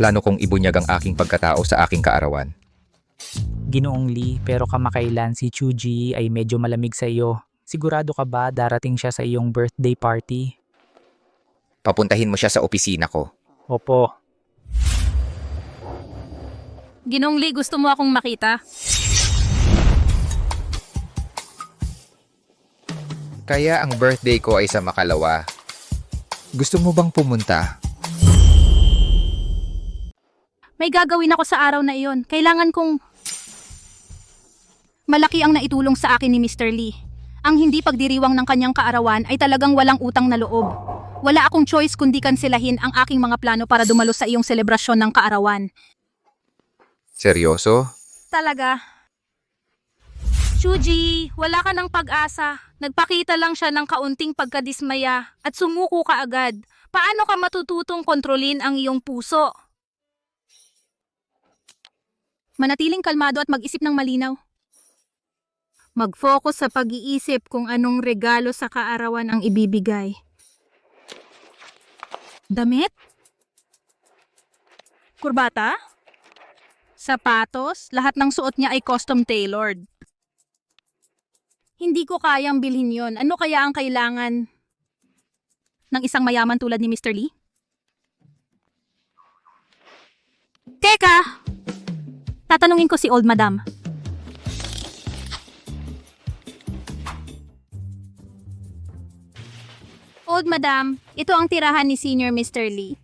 Plano kong ibunyag ang aking pagkatao sa aking kaarawan. Ginoong Lee, pero kamakailan si Shuji ay medyo malamig sa iyo. Sigurado ka ba darating siya sa iyong birthday party? Papuntahin mo siya sa opisina ko. Opo. Ginong Lee, gusto mo akong makita? Kaya ang birthday ko ay sa Makalawa. Gusto mo bang pumunta? May gagawin ako sa araw na iyon. Kailangan kong... Malaki ang naitulong sa akin ni Mr. Lee. Ang hindi pagdiriwang ng kanyang kaarawan ay talagang walang utang na loob. Wala akong choice kundi kanselahin ang aking mga plano para dumalo sa iyong selebrasyon ng kaarawan. Seryoso? Talaga? Shuji, wala ka ng pag-asa. Nagpakita lang siya ng kaunting pagkadismaya at sumuko ka agad. Paano ka matututong kontrolin ang iyong puso? Manatiling kalmado at mag-isip ng malinaw. Mag-focus sa pag-iisip kung anong regalo sa kaarawan ang ibibigay. Damit? Kurbata? Sapatos? Lahat ng suot niya ay custom-tailored. Hindi ko kayang bilhin yon. Ano kaya ang kailangan ng isang mayaman tulad ni Mr. Lee? Teka! Tatanungin ko si Old Madam. Old Madam, ito ang tirahan ni Senior Mr. Lee.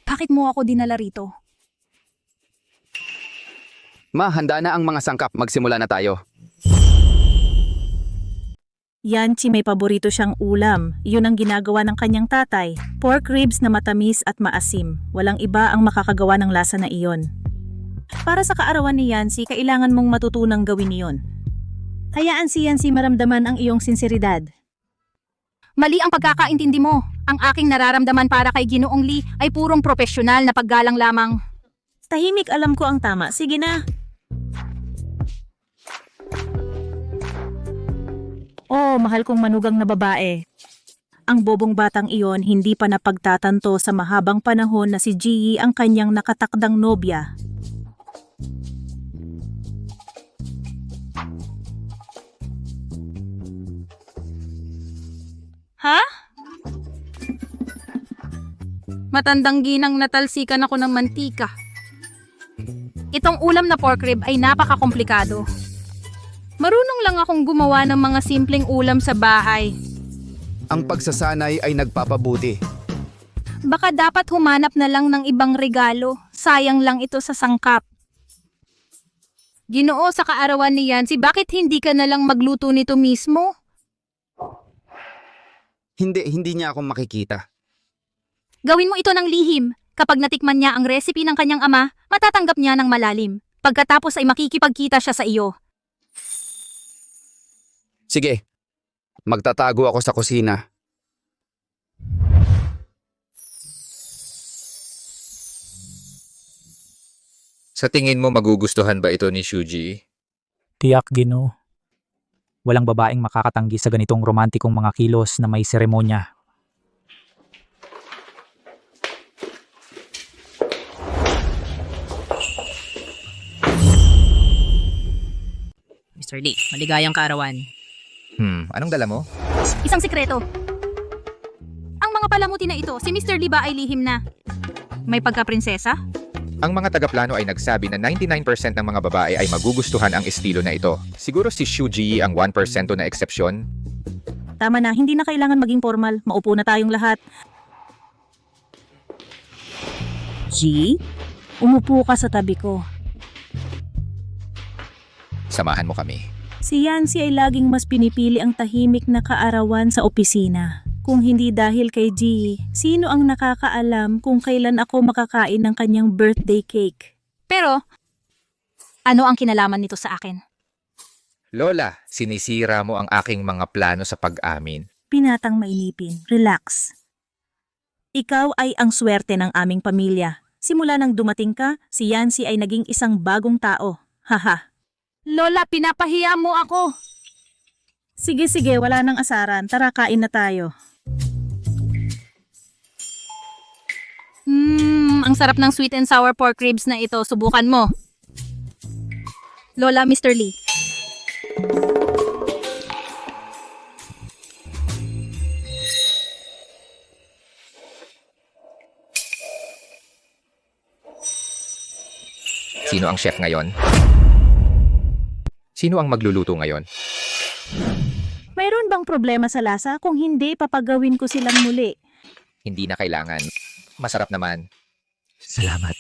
Bakit mo ako dinala rito? Ma, handa na ang mga sangkap. Magsimula na tayo. Yancy may paborito siyang ulam. Yun ang ginagawa ng kanyang tatay. Pork ribs na matamis at maasim. Walang iba ang makakagawa ng lasa na iyon. Para sa kaarawan ni Yancy, kailangan mong matutunang gawin iyon. Hayaan si Yancy maramdaman ang iyong sinseridad. Mali ang pagkakaintindi mo. Ang aking nararamdaman para kay Ginoong Lee ay purong propesyonal na paggalang lamang. Tahimik, alam ko ang tama. Sige na. Oh, mahal kong manugang na babae. Ang bobong batang iyon hindi pa napagtatanto sa mahabang panahon na si Ji ang kanyang nakatakdang nobya. Ha? Matandang ginang natalsikan ako ng mantika. Itong ulam na pork rib ay napakakomplikado. Marunong lang akong gumawa ng mga simpleng ulam sa bahay. Ang pagsasanay ay nagpapabuti. Baka dapat humanap na lang ng ibang regalo. Sayang lang ito sa sangkap. Ginoo, sa kaarawan ni Yancy, bakit hindi ka na lang magluto nito mismo? Hindi niya ako makikita. Gawin mo ito ng lihim. Kapag natikman niya ang recipe ng kanyang ama, matatanggap niya ng malalim. Pagkatapos ay makikipagkita siya sa iyo. Sige, magtatago ako sa kusina. Sa tingin mo magugustuhan ba ito ni Shuji? Tiyak, Gino. Walang babaeng makakatanggi sa ganitong romantikong mga kilos na may seremonya. Mr. Lee, maligayang kaarawan. Anong dala mo? Isang sikreto. Ang mga palamuti na ito, si Mr. Lee ba ay lihim na? May pagka-prinsesa? Ang mga tagaplano ay nagsabi na 99% ng mga babae ay magugustuhan ang estilo na ito. Siguro si Shuji ang 1% na eksepsyon. Tama na, hindi na kailangan maging formal. Maupo na tayong lahat. Ji, umupo ka sa tabi ko. Samahan mo kami. Si Yancy ay laging mas pinipili ang tahimik na kaarawan sa opisina. Kung hindi dahil kay Ji, sino ang nakakaalam kung kailan ako makakain ng kanyang birthday cake? Pero, ano ang kinalaman nito sa akin? Lola, sinisira mo ang aking mga plano sa pag-amin. Pinatang mainipin. Relax. Ikaw ay ang swerte ng aming pamilya. Simula nang dumating ka, si Yancy ay naging isang bagong tao. Haha. Lola, pinapahiya mo ako. Sige, wala nang asaran. Tara, kain na tayo. Ang sarap ng sweet and sour pork ribs na ito. Subukan mo. Lola, Mr. Lee. sino ang chef ngayon? Sino ang magluluto ngayon? Mayroon bang problema sa lasa? Kung hindi, papagawin ko silang muli. Hindi na kailangan. Masarap naman. Salamat.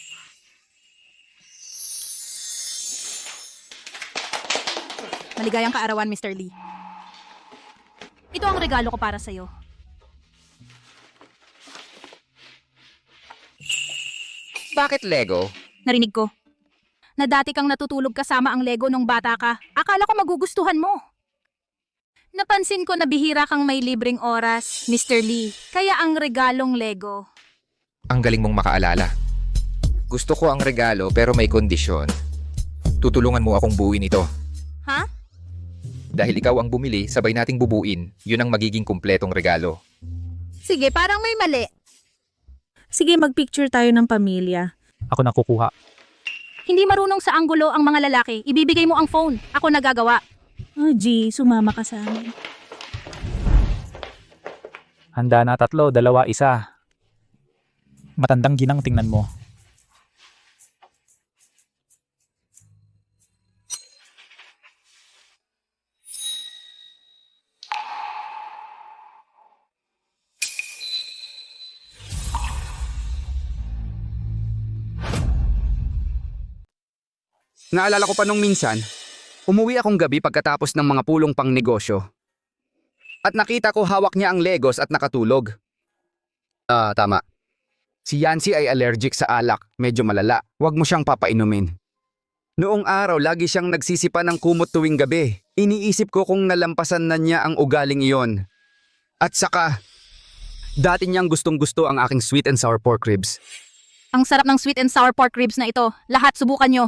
Maligayang kaarawan, Mr. Lee. Ito ang regalo ko para sa'yo. Bakit Lego? Narinig ko. Na dati kang natutulog kasama ang Lego nung bata ka. Akala ko magugustuhan mo. Napansin ko na bihira kang may libreng oras, Mr. Lee. Kaya ang regalong Lego. Ang galing mong makaalala. Gusto ko ang regalo pero may kondisyon. Tutulungan mo akong buuin ito. Ha? Dahil ikaw ang bumili, sabay nating bubuin. Yun ang magiging kumpletong regalo. Sige, parang may mali. Sige, magpicture tayo ng pamilya. Ako na kukuha. Hindi marunong sa anggulo ang mga lalaki. Ibibigay mo ang phone. Ako nagagawa. Oh, G, sumama ka sa amin. Handa na 3, 2, 1. Matandang ginang tingnan mo. Naalala ko pa nung minsan, umuwi akong gabi pagkatapos ng mga pulong pang negosyo. At nakita ko hawak niya ang Legos at nakatulog. Tama. Si Yancy ay allergic sa alak, medyo malala. Huwag mo siyang papainumin. Noong araw, lagi siyang nagsisipa ng kumot tuwing gabi. Iniisip ko kung nalampasan na niya ang ugaling iyon. At saka, dati niyang gustong-gusto ang aking sweet and sour pork ribs. Ang sarap ng sweet and sour pork ribs na ito. Lahat subukan nyo.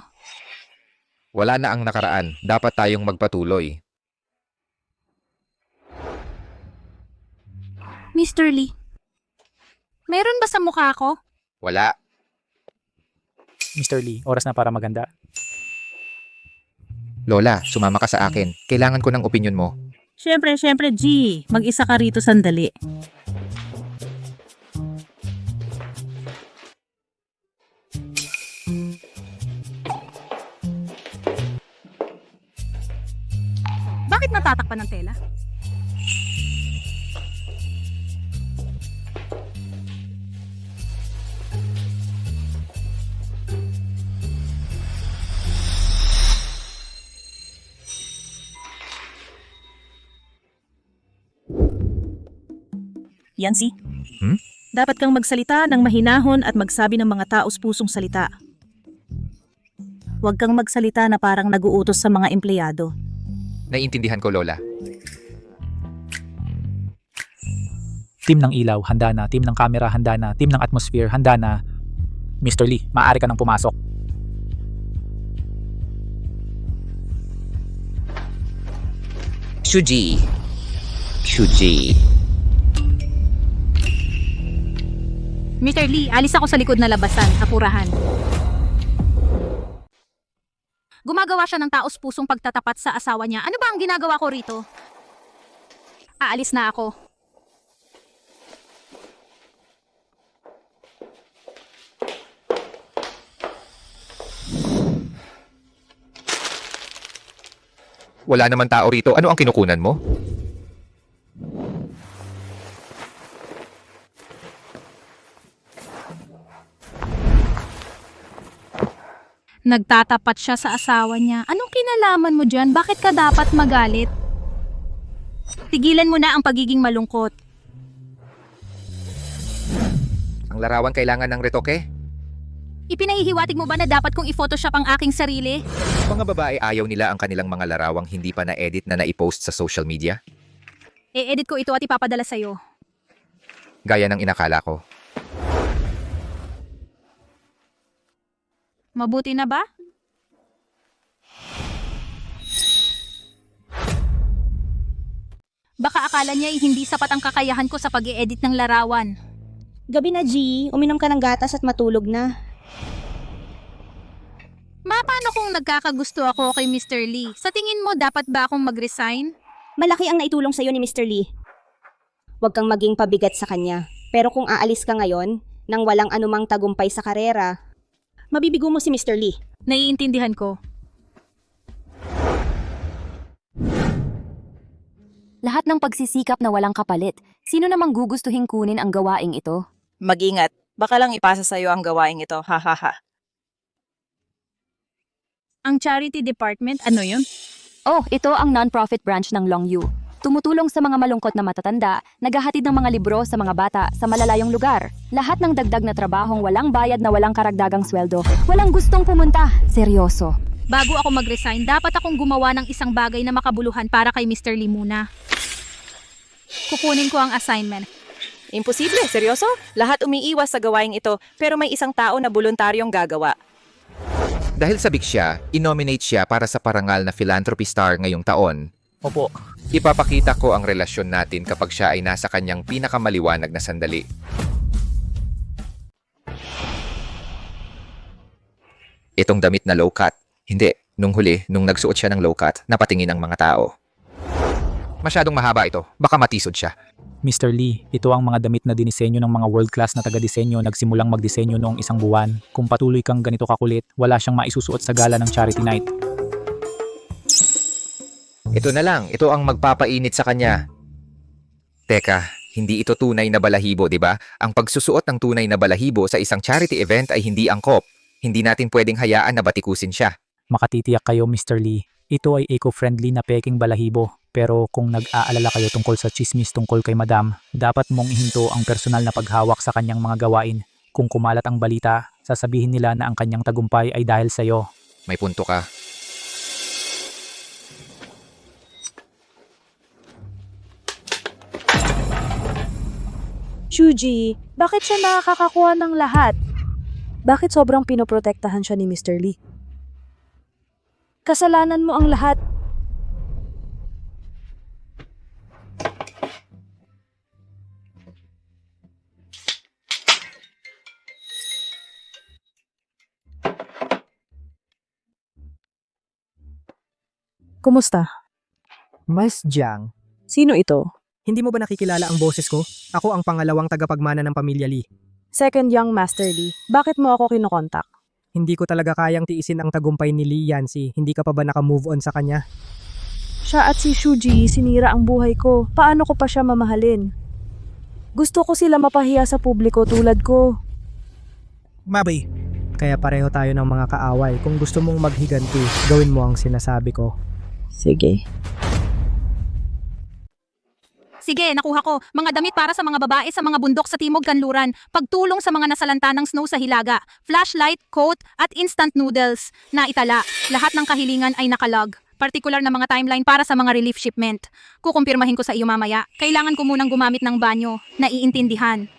Wala na ang nakaraan. Dapat tayong magpatuloy. Mr. Lee, meron ba sa mukha ko? Wala. Mr. Lee, oras na para maganda. Lola, sumama ka sa akin. Kailangan ko ng opinyon mo. Siyempre, G, mag-isa ka rito sandali. Bakit natatakpan ng tela? Yancy, Hmm? dapat kang magsalita ng mahinahon at magsabi ng mga taos pusong salita. Huwag kang magsalita na parang naguutos sa mga empleyado. Naiintindihan ko, Lola. Team ng ilaw, handa na. Team ng camera, handa na. Team ng atmosphere, handa na. Mr. Lee, maaari ka nang pumasok. Shuji. Mr. Lee, alis ako sa likod na labasan, apurahan. Gumagawa siya ng taos pusong pagtatapat sa asawa niya. Ano ba ang ginagawa ko rito? Aalis na ako. Wala naman tao rito. Ano ang kinukunan mo? Nagtatapat siya sa asawa niya. Anong kinalaman mo dyan? Bakit ka dapat magalit? Tigilan mo na ang pagiging malungkot. Ang larawan kailangan ng retoke? Ipinahihiwatig mo ba na dapat kong i-photoshop ang aking sarili? Mga babae ayaw nila ang kanilang mga larawang hindi pa na-edit na naipost sa social media? E-edit ko ito at ipapadala sa'yo. Gaya ng inakala ko. Mabuti na ba? Baka akala niya ay hindi sapat ang kakayahan ko sa pag-i-edit ng larawan. Gabi na, G. Uminom ka ng gatas at matulog na. Paano kung nagkakagusto ako kay Mr. Lee? Sa tingin mo, dapat ba akong mag-resign? Malaki ang naitulong sa'yo ni Mr. Lee. Huwag kang maging pabigat sa kanya. Pero kung aalis ka ngayon, nang walang anumang tagumpay sa karera, mabibigo mo si Mr. Lee. Naiintindihan ko. Lahat ng pagsisikap na walang kapalit. Sino namang gugustuhin kunin ang gawaing ito? Mag-ingat. Baka lang ipasa sa'yo ang gawaing ito. Ha ha ha. Ang charity department, ano yun? Oh, ito ang non-profit branch ng Long U. Tumutulong sa mga malungkot na matatanda, naghahatid ng mga libro sa mga bata sa malalayong lugar. Lahat ng dagdag na trabahong walang bayad na walang karagdagang sweldo. Walang gustong pumunta. Seryoso. Bago ako mag-resign, dapat akong gumawa ng isang bagay na makabuluhan para kay Mr. Lee muna. Kukunin ko ang assignment. Imposible, seryoso? Lahat umiiwas sa gawaing ito, pero may isang tao na voluntaryong gagawa. Dahil sabik siya, inominate siya para sa parangal na philanthropy star ngayong taon. Opo. Ipapakita ko ang relasyon natin kapag siya ay nasa kanyang pinakamaliwanag na sandali. Itong damit na low cut. Hindi, nung huli, nung nagsuot siya ng low cut, napatingin ang mga tao. Masyadong mahaba ito, baka matisod siya. Mr. Lee, ito ang mga damit na dinisenyo ng mga world-class na taga-disenyo nagsimulang magdisenyo noong isang buwan. Kung patuloy kang ganito kakulit, wala siyang maisusuot sa gala ng charity night. Ito na lang, ito ang magpapainit sa kanya. Teka, hindi ito tunay na balahibo, di ba? Ang pagsusuot ng tunay na balahibo sa isang charity event ay hindi angkop. Hindi natin pwedeng hayaan na batikusin siya. Makatitiyak kayo, Mr. Lee. Ito ay eco-friendly na peking balahibo. Pero kung nag-aalala kayo tungkol sa chismis tungkol kay Madam, dapat mong ihinto ang personal na paghawak sa kanyang mga gawain. Kung kumalat ang balita, sasabihin nila na ang kanyang tagumpay ay dahil sa'yo. May punto ka. Shuji, bakit siya nakakakuha ng lahat? Bakit sobrang pinoprotektahan siya ni Mr. Lee? Kasalanan mo ang lahat. Kumusta? Mas Jiang, Sino ito? hindi mo ba nakikilala ang boses ko? Ako ang pangalawang tagapagmana ng pamilya Lee. Second young Master Lee. Bakit mo ako kinokontak? Hindi ko talaga kayang tiisin ang tagumpay ni Lee Yancy. Hindi ka pa ba naka-move on sa kanya? Siya at si Shuji sinira ang buhay ko. Paano ko pa siya mamahalin? Gusto ko sila mapahiya sa publiko tulad ko. Mabay. Kaya pareho tayo ng mga kaaway. Kung gusto mong maghiganti, gawin mo ang sinasabi ko. Sige. Sige, nakuha ko. Mga damit para sa mga babae sa mga bundok sa Timog Kanluran. Pagtulong sa mga nasalanta ng snow sa Hilaga. Flashlight, coat, at instant noodles na itala. Lahat ng kahilingan ay nakalog. Partikular na mga timeline para sa mga relief shipment. Kukumpirmahin ko sa iyo mamaya. Kailangan ko munang gumamit ng banyo. Naiintindihan.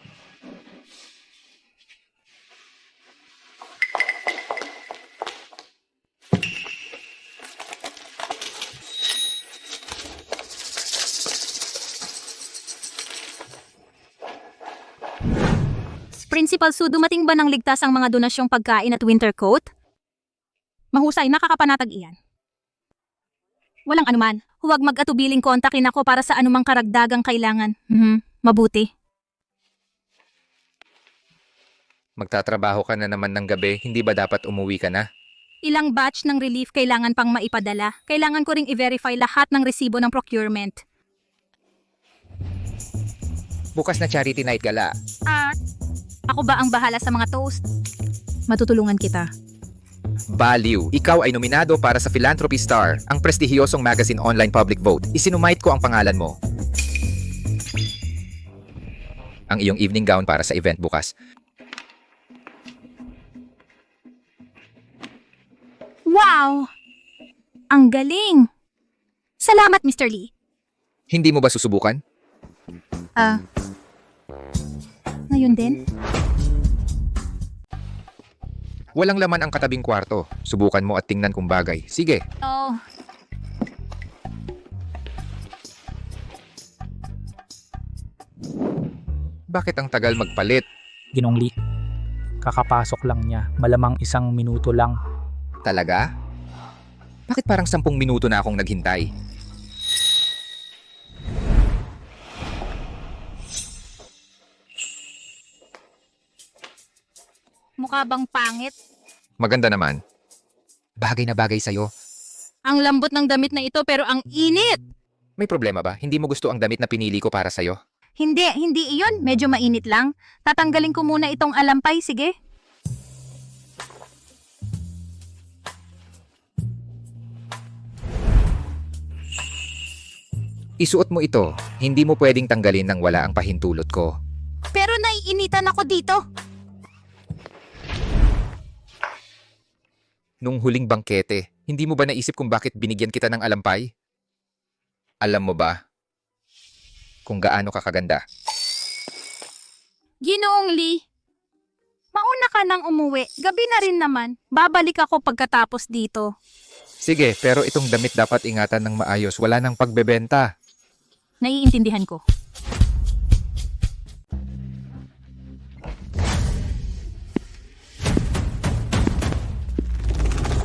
Principal Su, dumating ba ng ligtas ang mga donasyong pagkain at winter coat? Mahusay, nakakapanatag iyan. Walang anuman. Huwag mag-atubiling kontakin ako para sa anumang karagdagang kailangan. Mabuti. Magtatrabaho ka na naman ng gabi, hindi ba dapat umuwi ka na? Ilang batch ng relief kailangan pang maipadala. Kailangan ko ring i-verify lahat ng resibo ng procurement. Bukas na charity night gala. Ako ba ang bahala sa mga toast? Matutulungan kita. Baliw, ikaw ay nominado para sa Philanthropy Star, ang prestihiyosong magazine online public vote. Isinumite ko ang pangalan mo. Ang iyong evening gown para sa event bukas. Wow! Ang galing! Salamat, Mr. Lee. Hindi mo ba susubukan? Ngayon din? Walang laman ang katabing kwarto. Subukan mo at tingnan kung bagay. Sige. Oh. Bakit ang tagal magpalit? Ginong Lee, kakapasok lang niya. Malamang 1 minuto lang. Talaga? Bakit parang 10 minuto na akong naghintay? Mukha bang pangit? Maganda naman. Bagay na bagay sa'yo. Ang lambot ng damit na ito pero ang init! May problema ba? Hindi mo gusto ang damit na pinili ko para sa'yo? Hindi iyon. Medyo mainit lang. Tatanggalin ko muna itong alampay, sige? Isuot mo ito. Hindi mo pwedeng tanggalin nang wala ang pahintulot ko. Pero naiinitan ako dito. Nung huling bangkete, hindi mo ba naisip kung bakit binigyan kita ng alampay? Alam mo ba kung gaano ka kaganda? Ginoong Lee, mauna ka nang umuwi. Gabi na rin naman. Babalik ako pagkatapos dito. Sige, pero itong damit dapat ingatan ng maayos. Wala nang pagbebenta. Naiintindihan ko.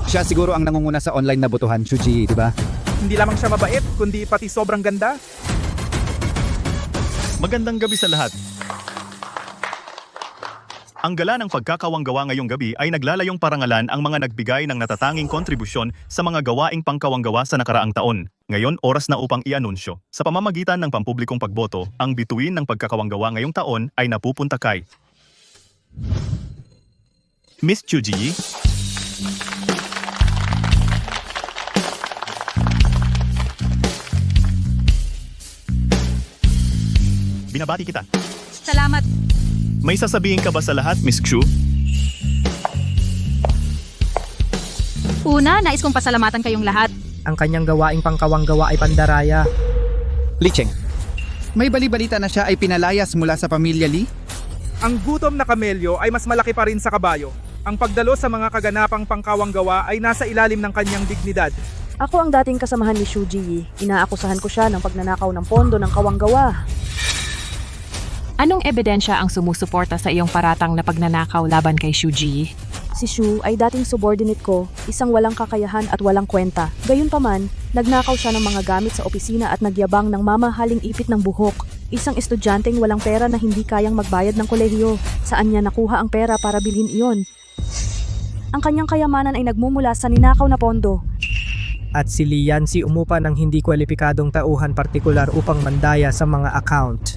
Siya siguro ang nangunguna sa online na botohan, Shuji, di ba? Hindi lamang siya mabait, kundi pati sobrang ganda. Magandang gabi sa lahat. Ang gala ng pagkakawanggawa ngayong gabi ay naglalayong parangalan ang mga nagbigay ng natatanging kontribusyon sa mga gawaing pangkawanggawa sa nakaraang taon. Ngayon, oras na upang i-anunsyo. Sa pamamagitan ng pampublikong pagboto, ang bituin ng pagkakawanggawa ngayong taon ay napupunta kay Miss Chuji, binabati kita. Salamat. May sasabihin ka ba sa lahat, Miss Chu? Una, nais kong pasalamatan kayong lahat. Ang kanyang gawaing pangkawanggawa ay pandaraya. Licheng, may bali-balita na siya ay pinalayas mula sa pamilya Lee? Ang gutom na kamelyo ay mas malaki pa rin sa kabayo. Ang pagdalo sa mga kaganapang pangkawanggawa ay nasa ilalim ng kanyang dignidad. Ako ang dating kasamahan ni Shuji Yi. Inaakusahan ko siya ng pagnanakaw ng pondo ng kawanggawa. Anong ebidensya ang sumusuporta sa iyong paratang na pagnanakaw laban kay Shuji? Si Shu ay dating subordinate ko, isang walang kakayahan at walang kwenta. Gayunpaman, nagnakaw siya ng mga gamit sa opisina at nagyabang ng mamahaling ipit ng buhok. Isang estudyanteng walang pera na hindi kayang magbayad ng kolehiyo. Saan niya nakuha ang pera para bilhin iyon? Ang kanyang kayamanan ay nagmumula sa ninakaw na pondo. At si Lian si umupa ng hindi kwalipikadong tauhan partikular upang mandaya sa mga account.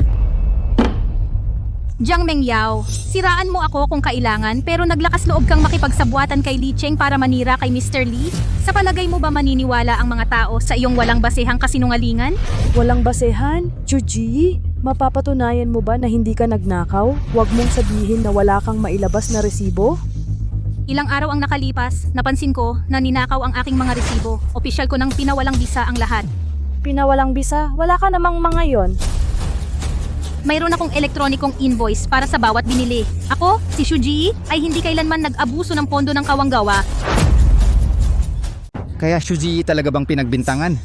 Jiang Mengyao, siraan mo ako kung kailangan pero naglakas loob kang makipagsabuatan kay Li Cheng para manira kay Mr. Lee? Sa palagay mo ba maniniwala ang mga tao sa iyong walang basehang kasinungalingan? Walang basehan? Chuji, mapapatunayan mo ba na hindi ka nagnakaw? Huwag mong sabihin na wala kang mailabas na resibo? Ilang araw ang nakalipas, napansin ko na ninakaw ang aking mga resibo. Opisyal ko nang pinawalang bisa ang lahat. Pinawalang bisa? Wala ka namang mga yon. Mayroon akong elektronikong invoice para sa bawat binili. Ako, si Shuji, ay hindi kailanman nag-abuso ng pondo ng kawanggawa. Kaya Shuji talaga bang pinagbintangan?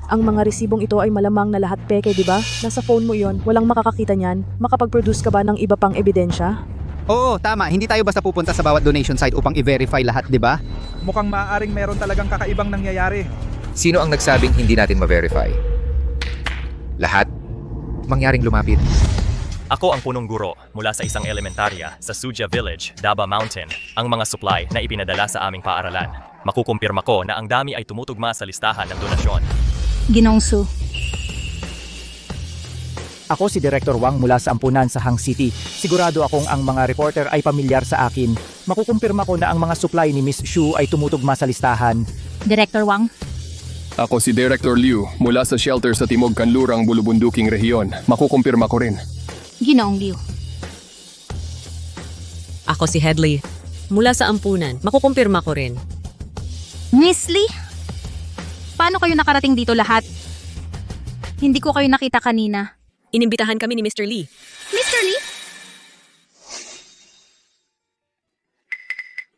Ang mga resibong ito ay malamang na lahat peke, di ba? Nasa phone mo yon, walang makakakita niyan. Makapag-produce ka ba ng iba pang ebidensya? Oo, tama. Hindi tayo basta pupunta sa bawat donation site upang i-verify lahat, di ba? Mukhang maaaring meron talagang kakaibang nangyayari. Sino ang nagsabing hindi natin ma-verify? Lahat? Mangyaring lumapit. Ako ang punong guro mula sa isang elementarya sa Suja Village, Daba Mountain. Ang mga supply na ipinadala sa aming paaralan. Makukumpirma ko na ang dami ay tumutugma sa listahan ng donasyon. Ginongsu. Ako si Director Wang mula sa ampunan sa Hang City. Sigurado akong ang mga reporter ay pamilyar sa akin. Makukumpirma ko na ang mga supply ni Miss Shu ay tumutugma sa listahan. Director Wang. Ako si Director Liu mula sa shelter sa Timog Kanlurang, Bulubunduking Rehiyon. Makukumpirma ko rin. Ginoong Liu. Ako si Headley mula sa ampunan. Makukumpirma ko rin. Miss Lee? Paano kayo nakarating dito lahat? Hindi ko kayo nakita kanina. Inimbitahan kami ni Mr. Lee. Mr. Lee?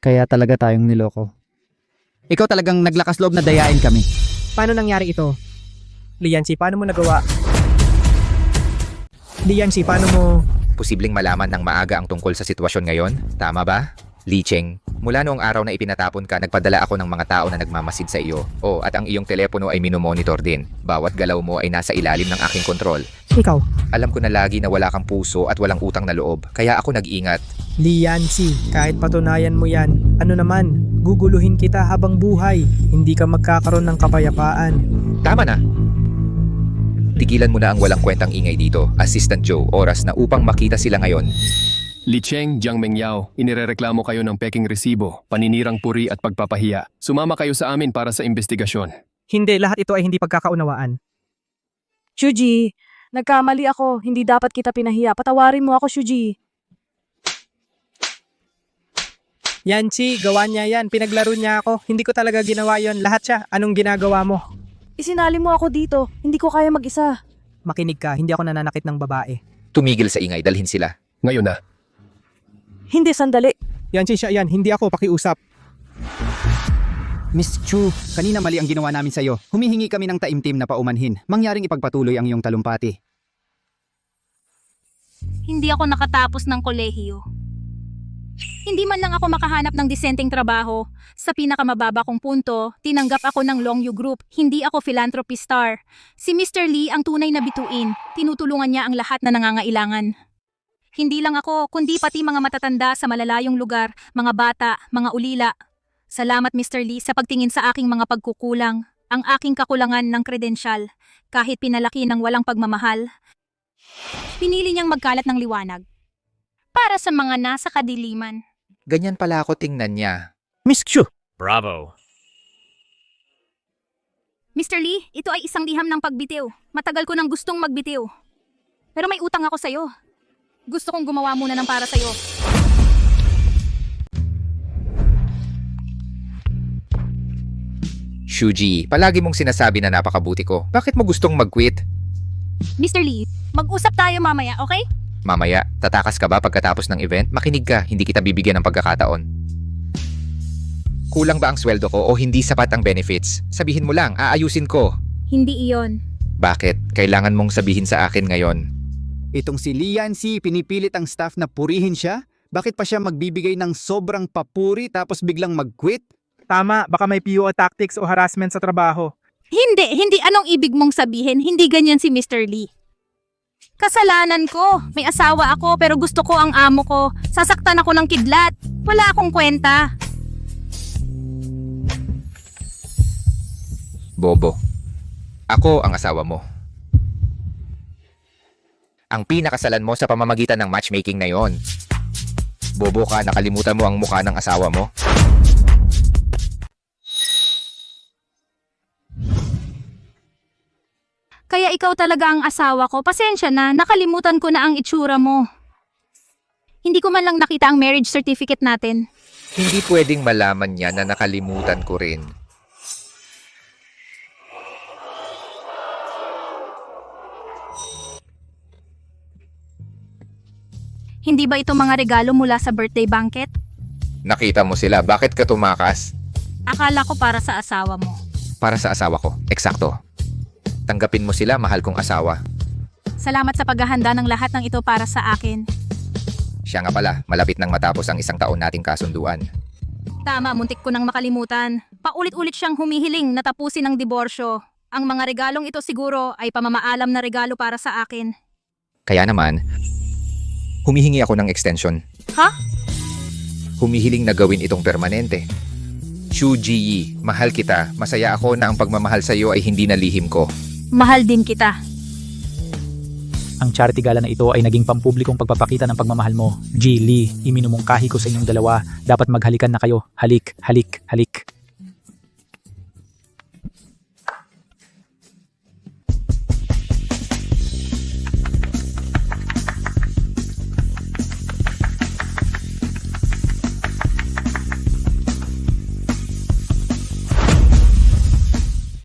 Kaya talaga tayong niloko. Ikaw talagang naglakas loob na dayain kami. Paano nangyari ito? Liansi, paano mo nagawa? Liansi, paano mo... Posibleng malaman ng maaga ang tungkol sa sitwasyon ngayon? Tama ba? Li Cheng, mula noong araw na ipinatapon ka, nagpadala ako ng mga tao na nagmamasid sa iyo. Oh, at ang iyong telepono ay minomonitor din. Bawat galaw mo ay nasa ilalim ng aking kontrol. Ikaw, Alam ko na lagi na wala kang puso at walang utang na loob, kaya ako nag-ingat. Lee Yancy, kahit patunayan mo yan, ano naman, guguluhin kita habang buhay. Hindi ka magkakaroon ng kapayapaan. Tama na! Tigilan mo na ang walang kwentang ingay dito, Assistant Joe, oras na upang makita sila ngayon. Li Cheng, Jiang Mengyao, inirereklamo kayo ng peking resibo, paninirang puri at pagpapahiya. Sumama kayo sa amin para sa investigasyon. Hindi, lahat ito ay hindi pagkakaunawaan. Shuji, nagkamali ako. Hindi dapat kita pinahiya. Patawarin mo ako, Shuji. Yancy, gawa niya yan. Pinaglaro niya ako. Hindi ko talaga ginawa yon. Lahat siya. Anong ginagawa mo? Isinali mo ako dito. Hindi ko kaya mag-isa. Makinig ka, hindi ako nananakit ng babae. Tumigil sa ingay, dalhin sila. Ngayon na. Hindi, sandali. Yancy, siya yan. Hindi ako pakiusap. Miss Chu, kanina mali ang ginawa namin sa'yo. Humihingi kami ng taimtim na paumanhin. Mangyaring ipagpatuloy ang iyong talumpati. Hindi ako nakatapos ng kolehiyo. Hindi man lang ako makahanap ng disenteng trabaho. Sa pinakamababa kong punto, tinanggap ako ng Longyou Group. Hindi ako philanthropy star. Si Mr. Lee ang tunay na bituin. Tinutulungan niya ang lahat na nangangailangan. Hindi lang ako, kundi pati mga matatanda sa malalayong lugar, mga bata, mga ulila. Salamat Mr. Lee sa pagtingin sa aking mga pagkukulang, ang aking kakulangan ng kredensyal. Kahit pinalaki ng walang pagmamahal, pinili niyang magkalat ng liwanag. Para sa mga nasa kadiliman. Ganyan pala ako tingnan niya. Miss Chu! Bravo! Mr. Lee, ito ay isang liham ng pagbitiw. Matagal ko nang gustong magbitiw. Pero may utang ako sa'yo. Gusto kong gumawa muna ng para sa'yo. Shuji, palagi mong sinasabi na napakabuti ko. Bakit mo gustong mag-quit? Mr. Lee, mag-usap tayo mamaya, okay? Mamaya, tatakas ka ba pagkatapos ng event? Makinig ka, hindi kita bibigyan ng pagkakataon. Kulang ba ang sweldo ko o hindi sapat ang benefits? Sabihin mo lang, aayusin ko. Hindi iyon. Bakit? Kailangan mong sabihin sa akin ngayon. Itong si Li Yancy, pinipilit ang staff na purihin siya? Bakit pa siya magbibigay ng sobrang papuri tapos biglang mag-quit? Tama, baka may PUA tactics o harassment sa trabaho. Hindi. Anong ibig mong sabihin? Hindi ganyan si Mr. Lee. Kasalanan ko. May asawa ako pero gusto ko ang amo ko. Sasaktan ako ng kidlat. Wala akong kwenta. Bobo. Ako ang asawa mo. Ang pinakasalan mo sa pamamagitan ng matchmaking na yon. Bobo ka, nakalimutan mo ang mukha ng asawa mo. Kaya ikaw talaga ang asawa ko. Pasensya na, nakalimutan ko na ang itsura mo. Hindi ko man lang nakita ang marriage certificate natin. Hindi pwedeng malaman niya na nakalimutan ko rin. Hindi ba ito mga regalo mula sa birthday banquet? Nakita mo sila, bakit ka tumakas? Akala ko para sa asawa mo. Para sa asawa ko, eksakto. Tanggapin mo sila, mahal kong asawa. Salamat sa paghahanda ng lahat ng ito para sa akin. Siya nga pala, malapit nang matapos ang isang taon nating kasunduan. Tama, muntik ko nang makalimutan. Paulit-ulit siyang humihiling na tapusin ang diborsyo. Ang mga regalong ito siguro ay pamamaalam na regalo para sa akin. Kaya naman, humihingi ako ng extension. Ha? Humihiling na gawin itong permanente. Shu Ji, mahal kita. Masaya ako na ang pagmamahal sa iyo ay hindi na lihim ko. Mahal din kita. Ang charity gala na ito ay naging pampublikong pagpapakita ng pagmamahal mo. Ji, Lee, iminumungkahi ko sa inyong dalawa. Dapat maghalikan na kayo. Halik, halik, halik.